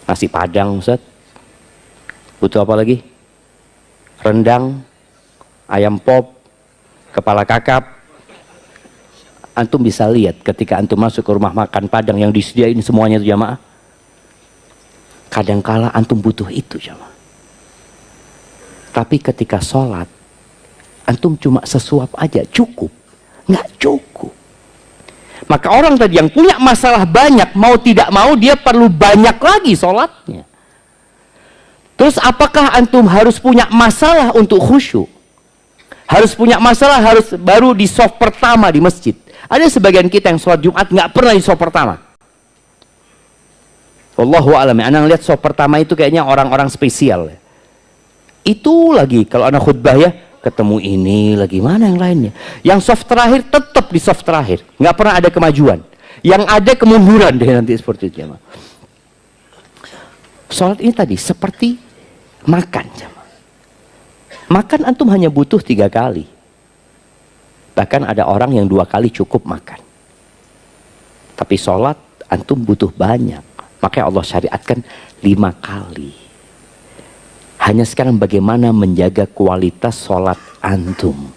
nasi padang, Ustaz. Butuh apa lagi? Rendang, ayam pop, kepala kakap. Antum bisa lihat ketika antum masuk ke rumah makan Padang yang disediain semuanya itu, jamaah. Kadangkala antum butuh itu, jamaah. Tapi ketika sholat, antum cuma sesuap aja, cukup. Nggak cukup. Maka orang tadi yang punya masalah banyak, mau tidak mau dia perlu banyak lagi sholatnya. Terus apakah antum harus punya masalah untuk khusyuk? Harus punya masalah, harus baru di soft pertama di masjid. Ada sebagian kita yang sholat Jumat nggak pernah di soft pertama. Wallahu a'lam. Anak lihat soft pertama itu kayaknya orang-orang spesial. Itu lagi kalau anak khutbah ya, ketemu ini lagi, mana yang lainnya. Yang soft terakhir tetap di soft terakhir, nggak pernah ada kemajuan. Yang ada kemunduran deh nanti seperti itu. Sholat ini tadi seperti makan, jemaah. Makan antum hanya butuh 3 kali. Bahkan ada orang yang 2 kali cukup makan. Tapi sholat antum butuh banyak. Makanya Allah syariatkan 5 kali. Hanya sekarang bagaimana menjaga kualitas sholat antum.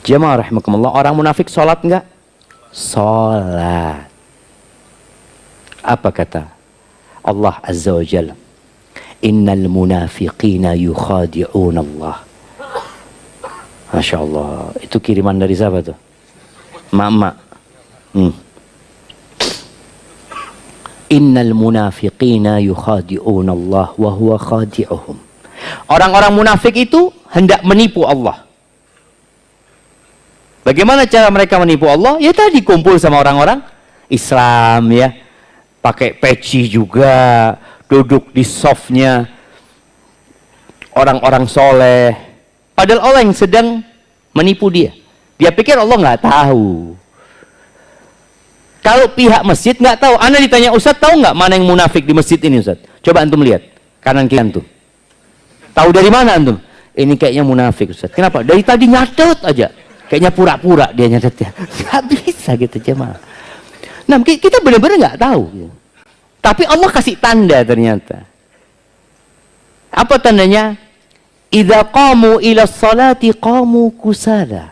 Jemaah rahimakumullah, orang munafik sholat enggak? Sholat. Apa kata Allah Azza wa Jalla? Innal munafiqina yukhadi'un Allah. Masya Allah. Itu kiriman dari siapa tuh? Mak-mak. Innal munafiqina yukhadi'un Allah wa huwa khadi'uhum. Orang-orang munafik itu hendak menipu Allah. Bagaimana cara mereka menipu Allah? Ya tadi kumpul sama orang-orang Islam ya. Pakai peci juga, duduk di softnya orang-orang soleh. Padahal Allah yang sedang menipu dia. Dia pikir Allah nggak tahu. Kalau pihak masjid nggak tahu, Anda ditanya, Ustaz tahu nggak mana yang munafik di masjid ini, Ustaz? Coba antum lihat kanan kiri antum. Tahu dari mana antum? Ini kayaknya munafik, Ustaz. Kenapa? Dari tadi nyatet aja. Kayaknya pura-pura dia nyatetnya. Nggak bisa gitu, jemaah. Nah, kita benar-benar nggak tahu. Tapi Allah kasih tanda ternyata. Apa tandanya? Idza qamu ila sholati qamu kusala.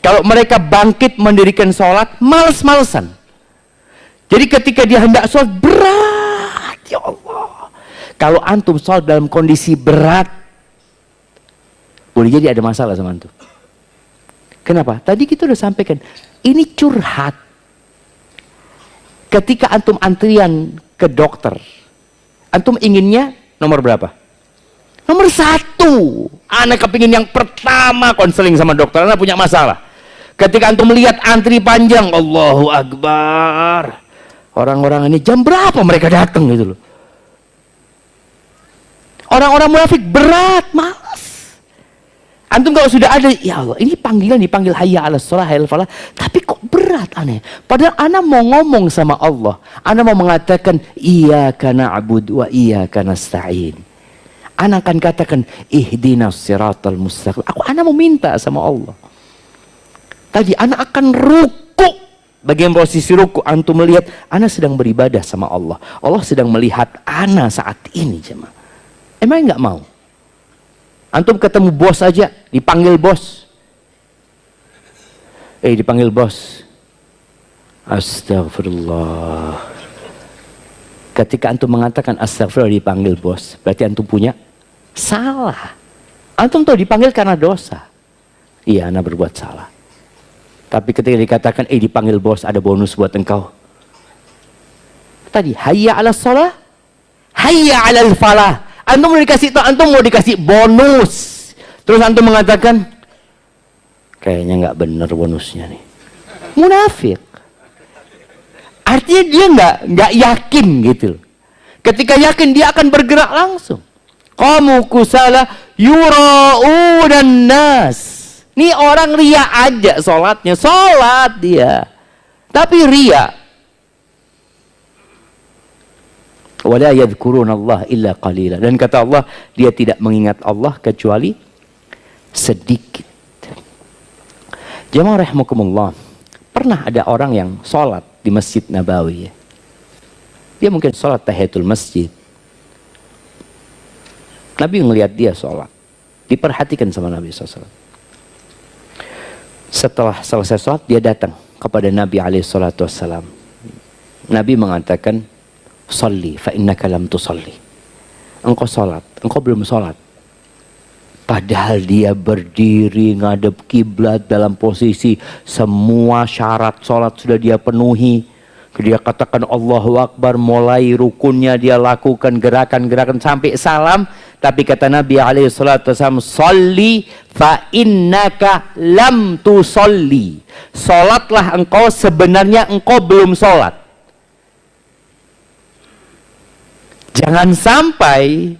Kalau mereka bangkit mendirikan sholat, males-malesan. Jadi ketika dia hendak sholat, berat, ya Allah. Kalau antum sholat dalam kondisi berat, boleh jadi ada masalah sama antum. Kenapa? Tadi kita udah sampaikan, ini curhat. Ketika antum antrian ke dokter, antum inginnya nomor berapa? Nomor 1. Anak kepingin yang pertama konseling sama dokter. Anak punya masalah. Ketika antum melihat antri panjang, Allahu Akbar. Orang-orang ini jam berapa mereka datang gitu loh. Orang-orang munafik berat, malas. Antum kalau sudah ada, ya Allah, ini panggilan dipanggil hayya 'alas shalah, hayya 'alal falah, tapi kok berat aneh. Padahal ana mau ngomong sama Allah. Ana mau mengatakan iyyaka na'budu wa iyyaka nasta'in. Ana akan katakan ihdinas siratal mustaqim. Ana mau minta sama Allah. Tadi ana akan ruku. Bagian posisi ruku antum melihat ana sedang beribadah sama Allah. Allah sedang melihat ana saat ini, jemaah. Emang enggak mau? Antum ketemu bos aja, dipanggil bos. Dipanggil bos. Astagfirullah. Ketika antum mengatakan astagfirullah dipanggil bos, berarti antum punya salah. Antum tahu dipanggil karena dosa. Iya, ana berbuat salah. Tapi ketika dikatakan dipanggil bos, ada bonus buat engkau. Tadi hayya 'alas shalah, hayya 'alal falah. Antum mau dikasih tahu, antum mau dikasih bonus. Terus antum mengatakan kayaknya nggak bener bonusnya nih. Munafik. Artinya dia nggak yakin gitu. Ketika yakin dia akan bergerak langsung. Qamu kusala yura'unan nas. Nih orang ria aja sholatnya, sholat dia, tapi ria. Wala yadhkuruna Allah illa qalila. Dan kata Allah, dia tidak mengingat Allah kecuali sedikit. Jamaah rahimakumullah, pernah ada orang yang sholat di Masjid Nabawi ya. Dia mungkin sholat tahiyatul masjid. Nabi ngelihat dia sholat, diperhatikan sama Nabi SAW. Setelah selesai sholat, dia datang kepada Nabi SAW. Nabi mengatakan, Salli fa innaka lam tusalli. Engkau sholat, engkau belum sholat. Padahal dia berdiri ngadep kiblat dalam posisi semua syarat sholat sudah dia penuhi. Dia katakan Allahu Akbar, mulai rukunnya dia lakukan gerakan-gerakan sampai salam. Tapi kata Nabi SAW, Salli fa innaka lam tusalli. Sholatlah engkau, sebenarnya engkau belum sholat. Jangan sampai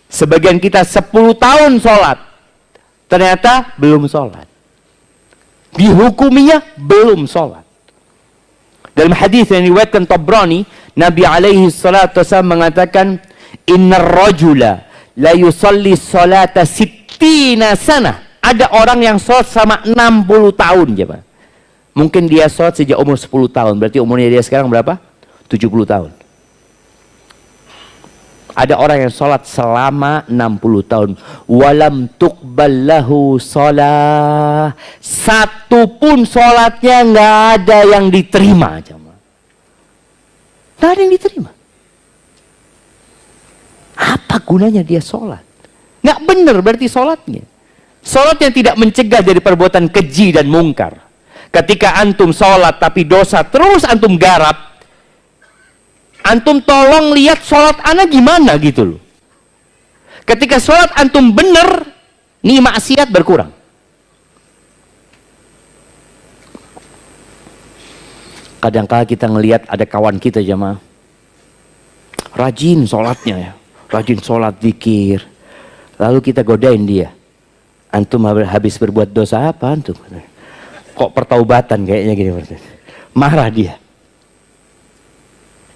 sebagian kita 10 tahun sholat, ternyata belum sholat. Dihukuminya belum sholat. Dalam hadis yang diriwayatkan Tabrani, Nabi SAW mengatakan, Innar rajula la yusalli salata sittina sana. Ada orang yang sholat sama 60 tahun. Jemaah. Mungkin dia sholat sejak umur 10 tahun. Berarti umurnya dia sekarang berapa? 70 tahun. Ada orang yang sholat selama 60 tahun. Walam tuqballahu sholah. Satu pun sholatnya nggak ada yang diterima. Nggak ada yang diterima. Apa gunanya dia sholat? Nggak benar berarti sholatnya. Sholat yang tidak mencegah dari perbuatan keji dan mungkar. Ketika antum sholat tapi dosa terus antum garap, antum tolong lihat sholat ana gimana gitu loh. Ketika sholat antum bener, nih maksiat berkurang. Kadang-kala kita ngelihat ada kawan kita jemaah, rajin sholatnya ya, rajin sholat zikir. Lalu kita godain dia. Antum habis berbuat dosa apa antum? Kok pertaubatan kayaknya gini. Marah dia.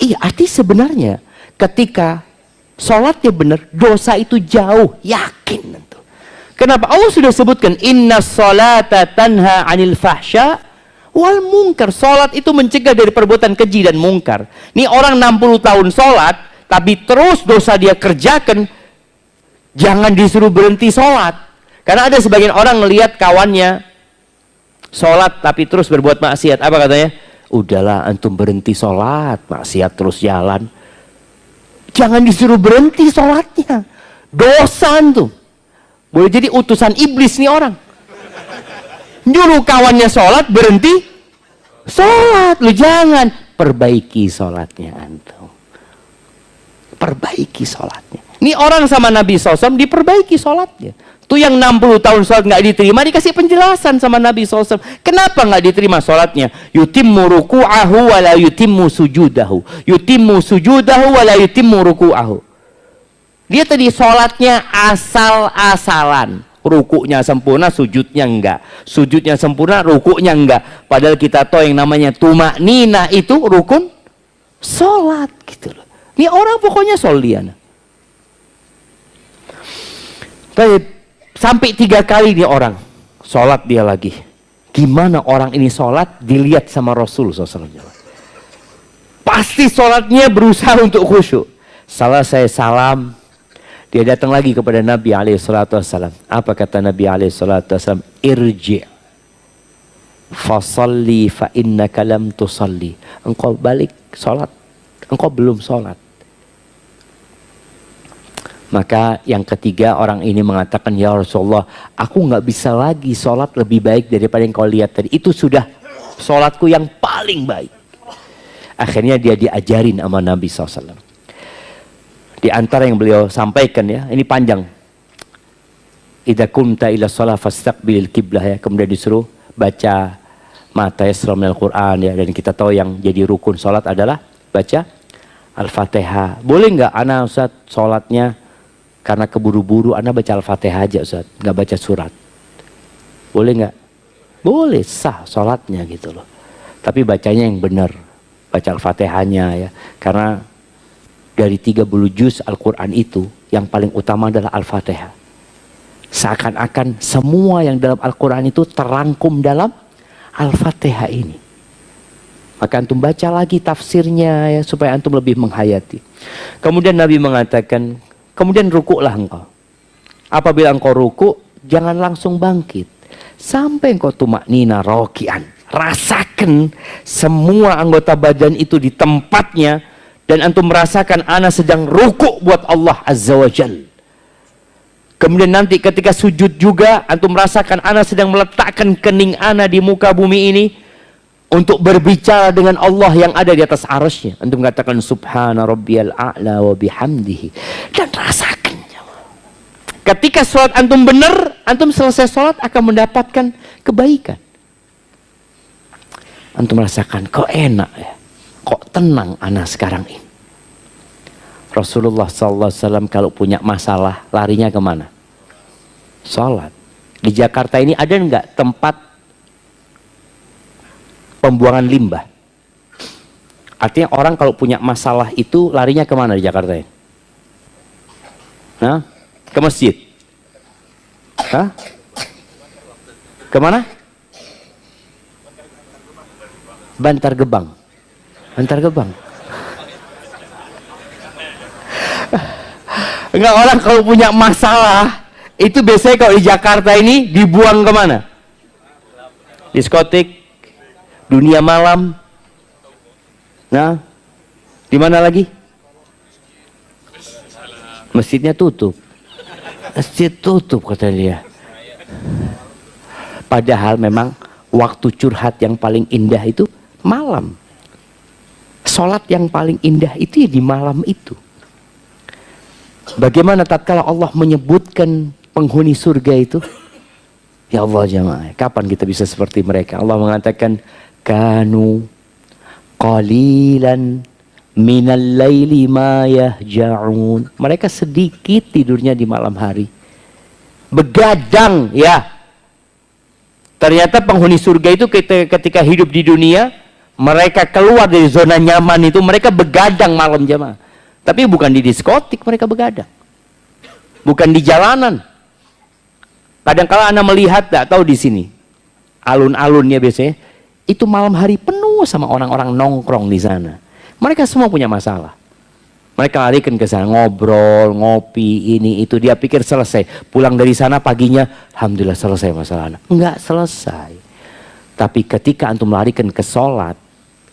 Iya, arti sebenarnya ketika sholatnya benar, dosa itu jauh, yakin. Kenapa? Allah sudah sebutkan, Inna sholata tanha anil fahsya wal munkar. Sholat itu mencegah dari perbuatan keji dan mungkar. Ini orang 60 tahun sholat, tapi terus dosa dia kerjakan, jangan disuruh berhenti sholat. Karena ada sebagian orang melihat kawannya sholat, tapi terus berbuat maksiat. Apa katanya? Udahlah antum berhenti sholat, maksiat terus jalan. Jangan disuruh berhenti sholatnya, dosa antum. Boleh jadi utusan iblis nih orang. Nyuruh kawannya sholat, berhenti sholat. Lu jangan, perbaiki sholatnya antum. Perbaiki sholatnya. Ini orang sama Nabi SAW diperbaiki sholatnya. Tuh yang 60 tahun sholat nggak diterima, dikasih penjelasan sama Nabi SAW. Kenapa nggak diterima sholatnya? Yutimmu ruku'ahu wa la yutimmu sujudahu. Yutimmu sujudahu wa la yutimmu ruku'ahu. Dia tadi sholatnya asal-asalan. Rukuknya sempurna, sujudnya enggak. Sujudnya sempurna, rukuknya enggak. Padahal kita tahu yang namanya tumakninah itu rukun sholat gitu loh. Ini orang pokoknya solian. Sampai 3 kali nih orang sholat dia lagi. Gimana orang ini sholat dilihat sama Rasul SAW. Pasti sholatnya berusaha untuk khusyuk. Salah saya salam, dia datang lagi kepada Nabi SAW. Apa kata Nabi SAW? Irji' fasalli fa innaka lam tusalli. Engkau balik sholat, engkau belum sholat. Maka yang ketiga orang ini mengatakan, ya Rasulullah, aku nggak bisa lagi sholat lebih baik daripada yang kau lihat tadi. Itu sudah sholatku yang paling baik. Akhirnya dia diajarin sama Nabi SAW. Di antara yang beliau sampaikan ya, ini panjang. Idza kumta ila shalah fastaqbilil qiblah ya. Kemudian disuruh baca mata yasra minal Quran ya. Dan kita tahu yang jadi rukun sholat adalah baca Al-Fatihah. Boleh nggak ana Ustaz sholatnya karena keburu-buru ana baca Al-Fatihah aja Ustaz, nggak baca surat? Boleh nggak? Boleh, sah sholatnya gitu loh. Tapi bacanya yang benar, baca Al-Fatihahnya ya. Karena dari 30 juz Al-Quran itu yang paling utama adalah Al-Fatihah. Seakan-akan semua yang dalam Al-Quran itu terangkum dalam Al-Fatihah ini. Maka antum baca lagi tafsirnya ya, supaya antum lebih menghayati. Kemudian Nabi mengatakan, kemudian rukuklah engkau. Apabila engkau rukuk, jangan langsung bangkit sampai engkau tumaknina rokian. Rasakan semua anggota badan itu di tempatnya. Dan antum merasakan ana sedang rukuk buat Allah Azza wa Jal. Kemudian nanti ketika sujud juga antum merasakan ana sedang meletakkan kening ana di muka bumi ini untuk berbicara dengan Allah yang ada di atas arasnya. Antum katakan subhana rabbiyal a'la wa bihamdihi. Dan rasakan. Ketika sholat antum benar, antum selesai sholat akan mendapatkan kebaikan. Antum merasakan kok enak ya. Kok tenang ana sekarang ini. Rasulullah SAW kalau punya masalah larinya kemana? Sholat. Di Jakarta ini ada nggak tempat pembuangan limbah? Artinya orang kalau punya masalah itu larinya kemana di Jakarta ini? Hah? Ke masjid? Hah? Kemana? Bantar Gebang. Bantar Gebang. Enggak, orang kalau punya masalah itu biasanya kalau di Jakarta ini dibuang kemana? Diskotik, dunia malam. Nah, di mana lagi? Masjidnya tutup. Masjid tutup kata dia. Padahal memang waktu curhat yang paling indah itu malam. Sholat yang paling indah itu ya di malam itu. Bagaimana tatkala Allah menyebutkan penghuni surga itu? Ya Allah jamaah, kapan kita bisa seperti mereka? Allah mengatakan kanu qalilan minal laili ma yahja'un. Mereka sedikit tidurnya di malam hari. Begadang ya. Ternyata penghuni surga itu ketika hidup di dunia, mereka keluar dari zona nyaman itu, mereka begadang malam jamaah. Tapi bukan di diskotik mereka begadang. Bukan di jalanan. Kadang-kala Anda melihat, tak tahu di sini, alun-alunnya biasanya, itu malam hari penuh sama orang-orang nongkrong di sana. Mereka semua punya masalah. Mereka larikan ke sana, ngobrol, ngopi, ini, itu. Dia pikir selesai. Pulang dari sana paginya, alhamdulillah selesai masalahnya. Enggak selesai. Tapi ketika antum larikan ke sholat,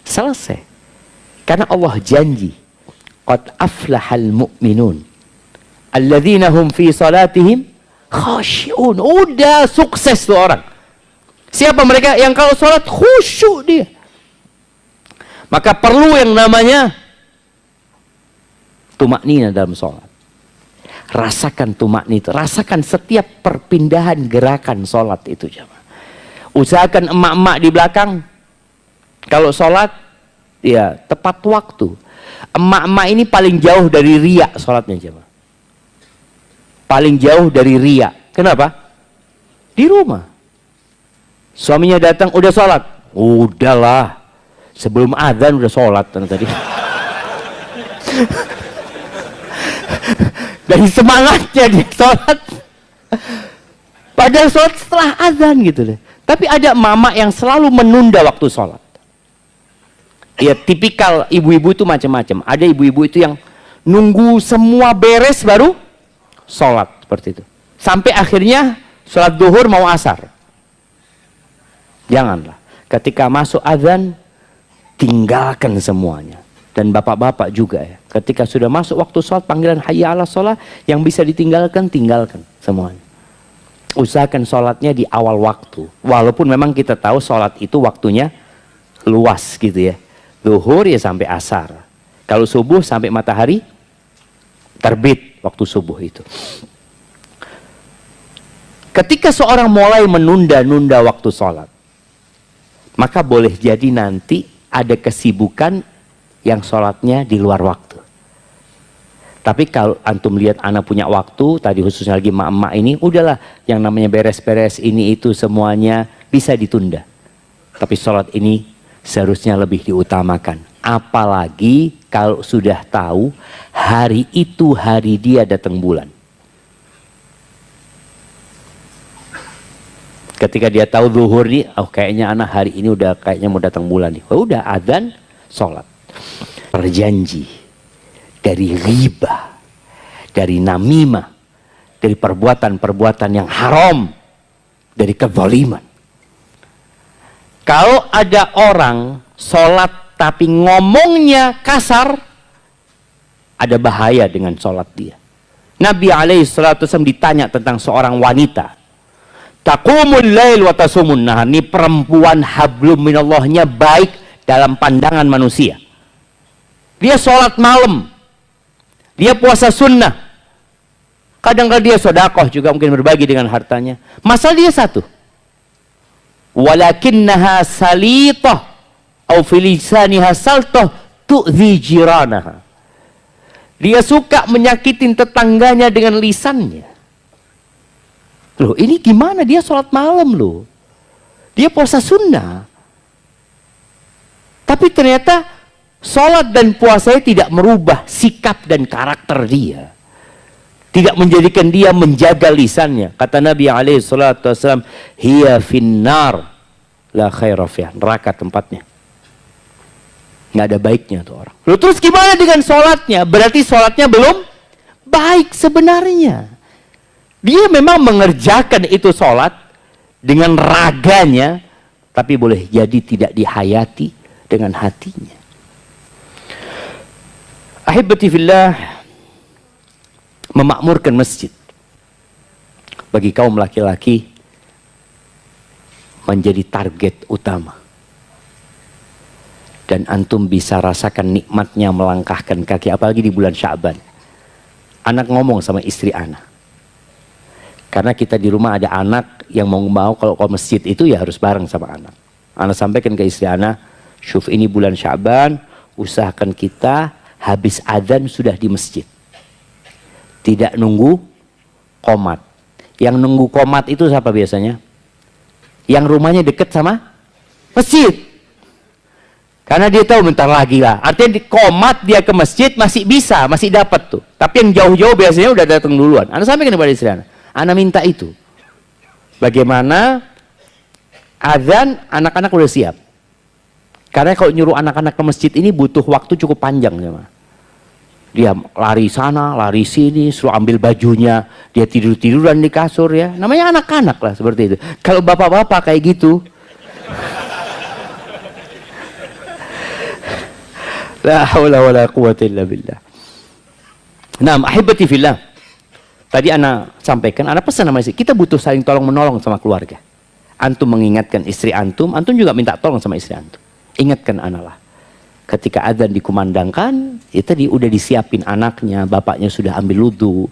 selesai. Karena Allah janji, qad aflahal mu'minun alladzina hum fi salatihim khashi'un. Udah sukses tuh orang. Siapa mereka? Yang kalau sholat khusyuk dia. Maka perlu yang namanya tumaknina dalam sholat. Rasakan tumaknina, rasakan setiap perpindahan gerakan sholat itu jemaah. Usahakan emak-emak di belakang kalau sholat ya tepat waktu. Emak-emak ini paling jauh dari riya sholatnya jemaah. Paling jauh dari riya. Kenapa? Di rumah. Suaminya datang, udah sholat. Udahlah, sebelum adzan udah sholat tadi. Dari semangatnya dia sholat. Padahal sholat setelah adzan gitu deh. Tapi ada mama yang selalu menunda waktu sholat. Ya tipikal ibu-ibu itu macam-macam. Ada ibu-ibu itu yang nunggu semua beres baru sholat seperti itu. Sampai akhirnya sholat duhur mau asar. Janganlah. Ketika masuk adzan, tinggalkan semuanya. Dan bapak-bapak juga ya. Ketika sudah masuk waktu sholat, panggilan hayya ala sholat, yang bisa ditinggalkan, tinggalkan semuanya. Usahakan sholatnya di awal waktu. Walaupun memang kita tahu sholat itu waktunya luas gitu ya. Zuhur ya sampai asar. Kalau subuh sampai matahari terbit waktu subuh itu. Ketika seorang mulai menunda-nunda waktu sholat, maka boleh jadi nanti ada kesibukan yang sholatnya di luar waktu. Tapi kalau antum lihat anak punya waktu, tadi khususnya lagi emak-emak ini, udahlah yang namanya beres-beres ini itu semuanya bisa ditunda. Tapi sholat ini seharusnya lebih diutamakan. Apalagi kalau sudah tahu hari itu hari dia datang bulan. Ketika dia tahu zuhur nih, oh kayaknya anak hari ini udah kayaknya mau datang bulan nih. Oh, udah adzan, sholat. Berjanji dari riba, dari namimah, dari perbuatan-perbuatan yang haram, dari kezaliman. Kalau ada orang sholat tapi ngomongnya kasar, ada bahaya dengan sholat dia. Nabi SAW ditanya tentang seorang wanita. Taqumul lail wa tasumun nahar. Ini perempuan hablum minallahnya baik dalam pandangan manusia. Dia sholat malam. Dia puasa sunnah. Kadang-kadang dia sedekah juga, mungkin berbagi dengan hartanya. Masalah dia satu. Walakinnaha salitah au filisaniha saltah tu'zi jiranaha. Dia suka menyakitin tetangganya dengan lisannya. Loh, ini gimana? Dia sholat malam loh. Dia puasa sunnah. Tapi ternyata sholat dan puasanya tidak merubah sikap dan karakter dia. Tidak menjadikan dia menjaga lisannya. Kata Nabi SAW, hiya finnar la khaira fiha. Neraka tempatnya. Nggak ada baiknya tuh orang. Loh, terus gimana dengan sholatnya? Berarti sholatnya belum baik sebenarnya. Dia memang mengerjakan itu sholat dengan raganya, tapi boleh jadi tidak dihayati dengan hatinya. Ahibati fillah, memakmurkan masjid bagi kaum laki-laki menjadi target utama. Dan antum bisa rasakan nikmatnya melangkahkan kaki, apalagi di bulan Sya'ban. Anak ngomong sama istri anak. Karena kita di rumah ada anak yang mau kalau ke masjid itu ya harus bareng sama anak. Anak sampaikan ke istri anak, syuf ini bulan Sya'ban, usahakan kita habis adzan sudah di masjid. Tidak nunggu qomat. Yang nunggu qomat itu siapa biasanya? Yang rumahnya dekat sama masjid. Karena dia tahu bentar lagi lah. Artinya di qomat dia ke masjid masih bisa, masih dapat tuh. Tapi yang jauh-jauh biasanya udah datang duluan. Anak sampaikan kepada istri anak. Anak minta itu. Bagaimana azan anak-anak udah siap. Karena kalau nyuruh anak-anak ke masjid ini butuh waktu cukup panjang. Dia lari sana, lari sini, suruh ambil bajunya. Dia tidur-tiduran di kasur ya. Namanya anak-anak lah seperti itu. Kalau bapak-bapak kayak gitu. La haula wala quwwata illa billah. Naam, ahibati fillah. Tadi anak sampaikan, anak pesan sama istri, kita butuh saling tolong-menolong sama keluarga. Antum mengingatkan istri antum juga minta tolong sama istri antum. Ingatkan anak lah. Ketika adzan dikumandangkan, ya tadi udah disiapin anaknya, bapaknya sudah ambil wudu.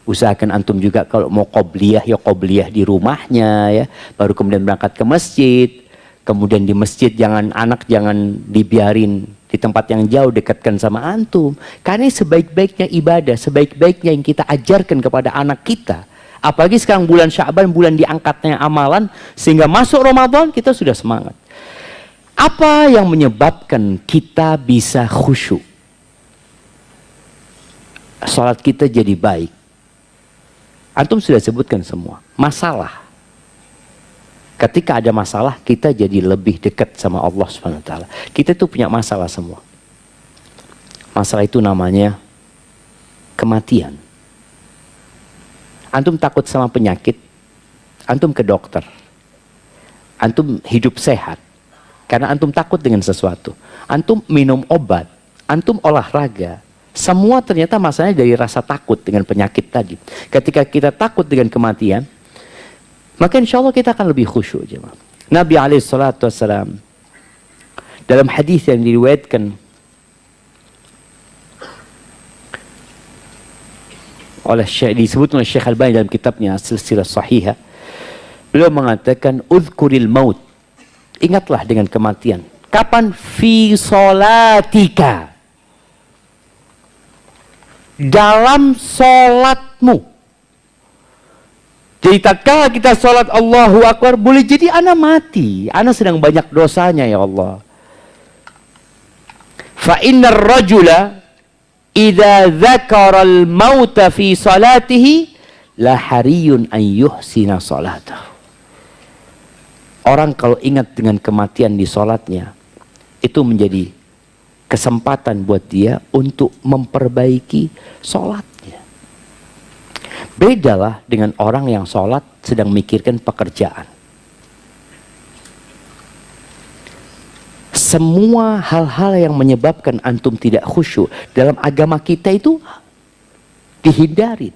Usahakan antum juga kalau mau qobliyah, ya qobliyah di rumahnya, ya. Baru kemudian berangkat ke masjid. Kemudian di masjid anak jangan dibiarin di tempat yang jauh, dekatkan sama antum. Karena sebaik-baiknya ibadah, sebaik-baiknya yang kita ajarkan kepada anak kita Apalagi sekarang bulan Sya'ban, bulan diangkatnya amalan, sehingga masuk Ramadan kita sudah semangat. Apa yang menyebabkan kita bisa khusyuk? Salat kita jadi baik. Antum sudah sebutkan semua. Masalah. Ketika ada masalah, kita jadi lebih dekat sama Allah SWT. Kita tuh punya masalah semua. Masalah itu namanya kematian. Antum takut sama penyakit, antum ke dokter. Antum hidup sehat, karena antum takut dengan sesuatu. Antum minum obat, antum olahraga. Semua ternyata masalahnya dari rasa takut dengan penyakit tadi. Ketika kita takut dengan kematian, maka insya Allah kita akan lebih khusyuk. Nabi SAW dalam hadis yang diriwayatkan oleh disebut oleh Syekh Al-Albani dalam kitabnya Silsilah Sahihah, beliau mengatakan udhkuril maut, ingatlah dengan kematian. Kapan? Fi sholatika, dalam sholatmu. Jadi tatkala kita sholat Allahu Akbar, boleh jadi ana mati, ana sedang banyak dosanya ya Allah. Fa innar rajula idza dzakara al-mauta fi salatihi la hariyun an yuhsina salatahu. Orang kalau ingat dengan kematian di salatnya, itu menjadi kesempatan buat dia untuk memperbaiki salatnya. Bedalah dengan orang yang salat sedang mikirkan pekerjaan. Semua hal-hal yang menyebabkan antum tidak khusyuk dalam agama kita itu dihindari.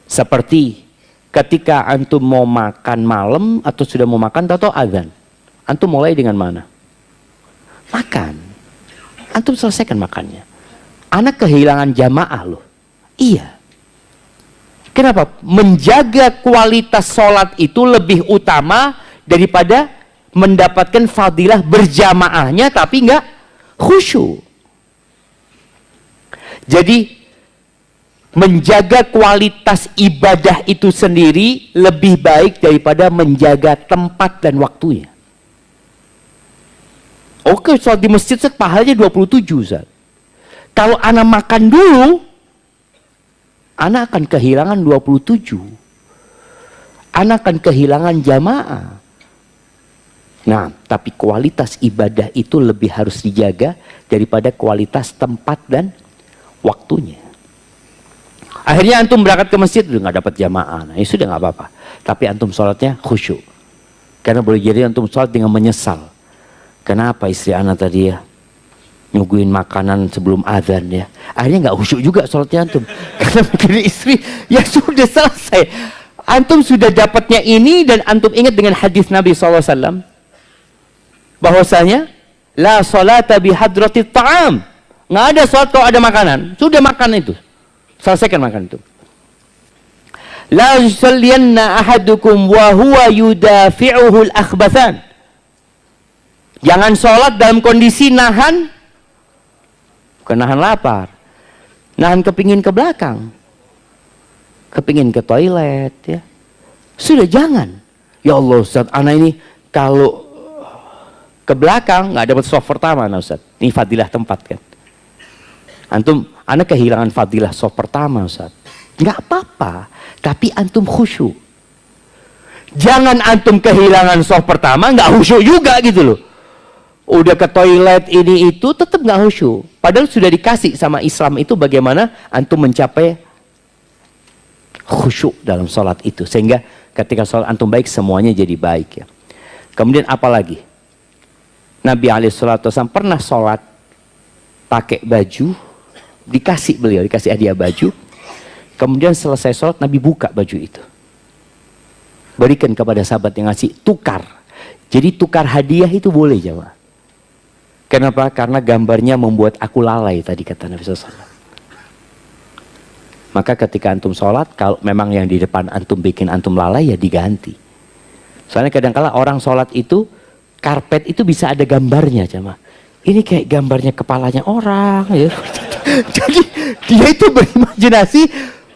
Seperti ketika antum mau makan malam atau sudah mau makan, tahu azan. Antum mulai dengan mana? Makan. Antum selesaikan makannya. Anak kehilangan jamaah loh. Iya. Kenapa? Menjaga kualitas sholat itu lebih utama daripada mendapatkan fadilah berjamaahnya tapi nggak khusyuk. Jadi menjaga kualitas ibadah itu sendiri lebih baik daripada menjaga tempat dan waktunya. Oke, sholat di masjid pahalanya 27 Ustaz. Kalau anak makan dulu, anak akan kehilangan 27. Anak akan kehilangan jamaah. Nah, tapi kualitas ibadah itu lebih harus dijaga daripada kualitas tempat dan waktunya. Akhirnya antum berangkat ke masjid udah nggak dapat jamaah. Nah, ya sudah nggak apa-apa. Tapi antum sholatnya khusyuk. Karena boleh jadi antum sholat dengan menyesal. Kenapa istri anak tadi ya nyuguhin makanan sebelum azan ya? Akhirnya nggak khusyuk juga sholatnya antum. Karena mikirin istri, ya sudah selesai. Antum sudah dapatnya ini dan antum ingat dengan hadis Nabi SAW. Bahwasanya la salata bihadrati ta'am, nggak ada salat kalau ada makanan. Sudah makan itu, selesaikan makan itu. La yusalliyanna ahadukum wa huwa yudafi'uhu al-akhbathan. Jangan sholat dalam kondisi nahan, bukan nahan lapar, nahan kepingin ke belakang, kepingin ke toilet ya. Sudah jangan. Ya Allah Ustaz, anak ini kalau ke belakang nggak dapat soft pertama, nah Ustaz. Ini fadilah tempat kan. Antum, anak kehilangan fadilah soft pertama Ustaz. Nggak apa-apa, tapi antum khusyuk. Jangan antum kehilangan soft pertama nggak khusyuk juga gitu loh. Udah ke toilet ini itu tetap nggak khusyuk. Padahal sudah dikasih sama Islam itu bagaimana antum mencapai khusyuk dalam sholat itu. Sehingga ketika sholat antum baik semuanya jadi baik ya. Kemudian apa lagi? Nabi SAW pernah sholat pakai baju, dikasih hadiah baju. Kemudian selesai sholat Nabi buka baju itu, berikan kepada sahabat yang ngasih, tukar. Jadi tukar hadiah itu boleh jemaah. Kenapa? Karena gambarnya membuat aku lalai tadi kata Nabi SAW. Maka ketika antum sholat, kalau memang yang di depan antum bikin antum lalai ya diganti. Soalnya kadang-kala orang sholat itu karpet itu bisa ada gambarnya jemaah. Ini kayak gambarnya kepalanya orang ya. Jadi dia itu berimajinasi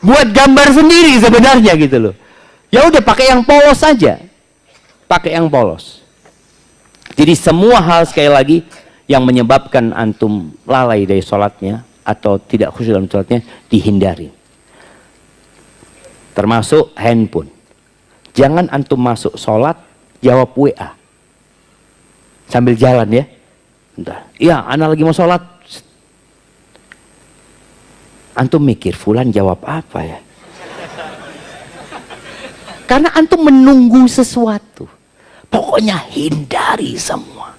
buat gambar sendiri sebenarnya gitu loh. Ya udah pakai yang polos saja. Pakai yang polos. Jadi semua hal sekali lagi yang menyebabkan antum lalai dari sholatnya atau tidak khusyuk dalam sholatnya dihindari. Termasuk handphone. Jangan antum masuk sholat jawab WA sambil jalan ya. Bentar. Iya, ana lagi mau sholat. Antum mikir, fulan jawab apa ya? Karena antum menunggu sesuatu. Pokoknya hindari semua.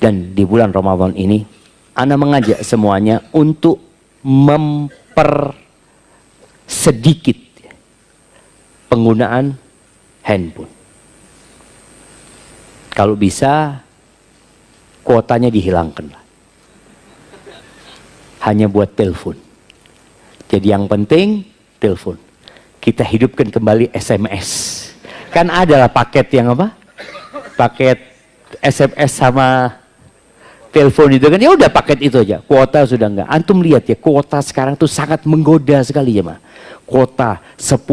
Dan di bulan Ramadan ini, ana mengajak semuanya untuk mempersedikit penggunaan handphone. Kalau bisa, kuotanya dihilangkan. Hanya buat telepon. Jadi yang penting, telepon. Kita hidupkan kembali SMS. Kan ada lah paket yang apa? Paket SMS sama telepon itu kan. Ya udah paket itu aja. Kuota sudah enggak. Antum lihat ya, kuota sekarang tuh sangat menggoda sekali ya, mah. Kuota 10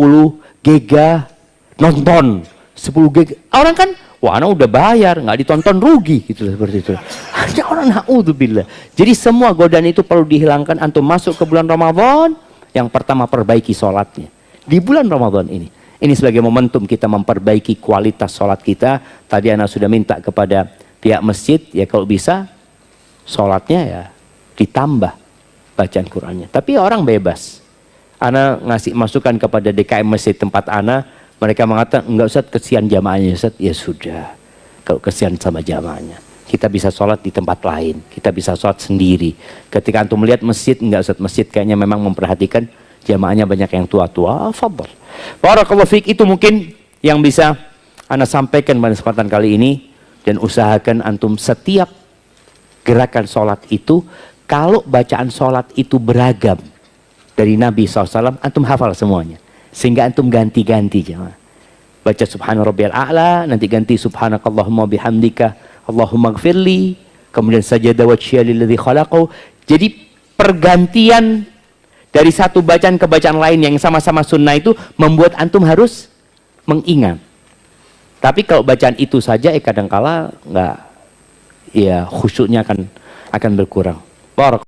giga nonton. 10 giga. Orang kan, wah anak udah bayar, nggak ditonton rugi gitu seperti itu. Hanya orang naudzubillah. Jadi semua godaan itu perlu dihilangkan. Antum masuk ke bulan Ramadan, yang pertama perbaiki sholatnya. Di bulan Ramadan ini sebagai momentum kita memperbaiki kualitas sholat kita. Tadi anak sudah minta kepada pihak masjid, ya kalau bisa sholatnya ya ditambah bacaan Qur'annya. Tapi orang bebas. Anak ngasih masukan kepada DKM masjid tempat anak. Mereka mengatakan, enggak Ustaz, kesian jamaahnya Ustaz. Ya sudah, kalau kesian sama jamaahnya. Kita bisa sholat di tempat lain. Kita bisa sholat sendiri. Ketika antum melihat masjid, enggak Ustaz, masjid kayaknya memang memperhatikan jamaahnya banyak yang tua-tua. Fadhal. Barakallahu fiik, itu mungkin yang bisa Anda sampaikan pada kesempatan kali ini. Dan usahakan antum setiap gerakan sholat itu, kalau bacaan sholat itu beragam dari Nabi SAW, antum hafal semuanya. Sehingga antum ganti-ganti jemaah. Baca subhana rabbiyal a'la, nanti ganti subhanakallahumma bihamdika Allahumma gfirli, kemudian sajada wajhiya lilladzi khalaqahu. Jadi pergantian dari satu bacaan ke bacaan lain yang sama-sama sunnah itu membuat antum harus mengingat. Tapi kalau bacaan itu saja kadangkala nggak, ya khusyuknya akan berkurang. Barak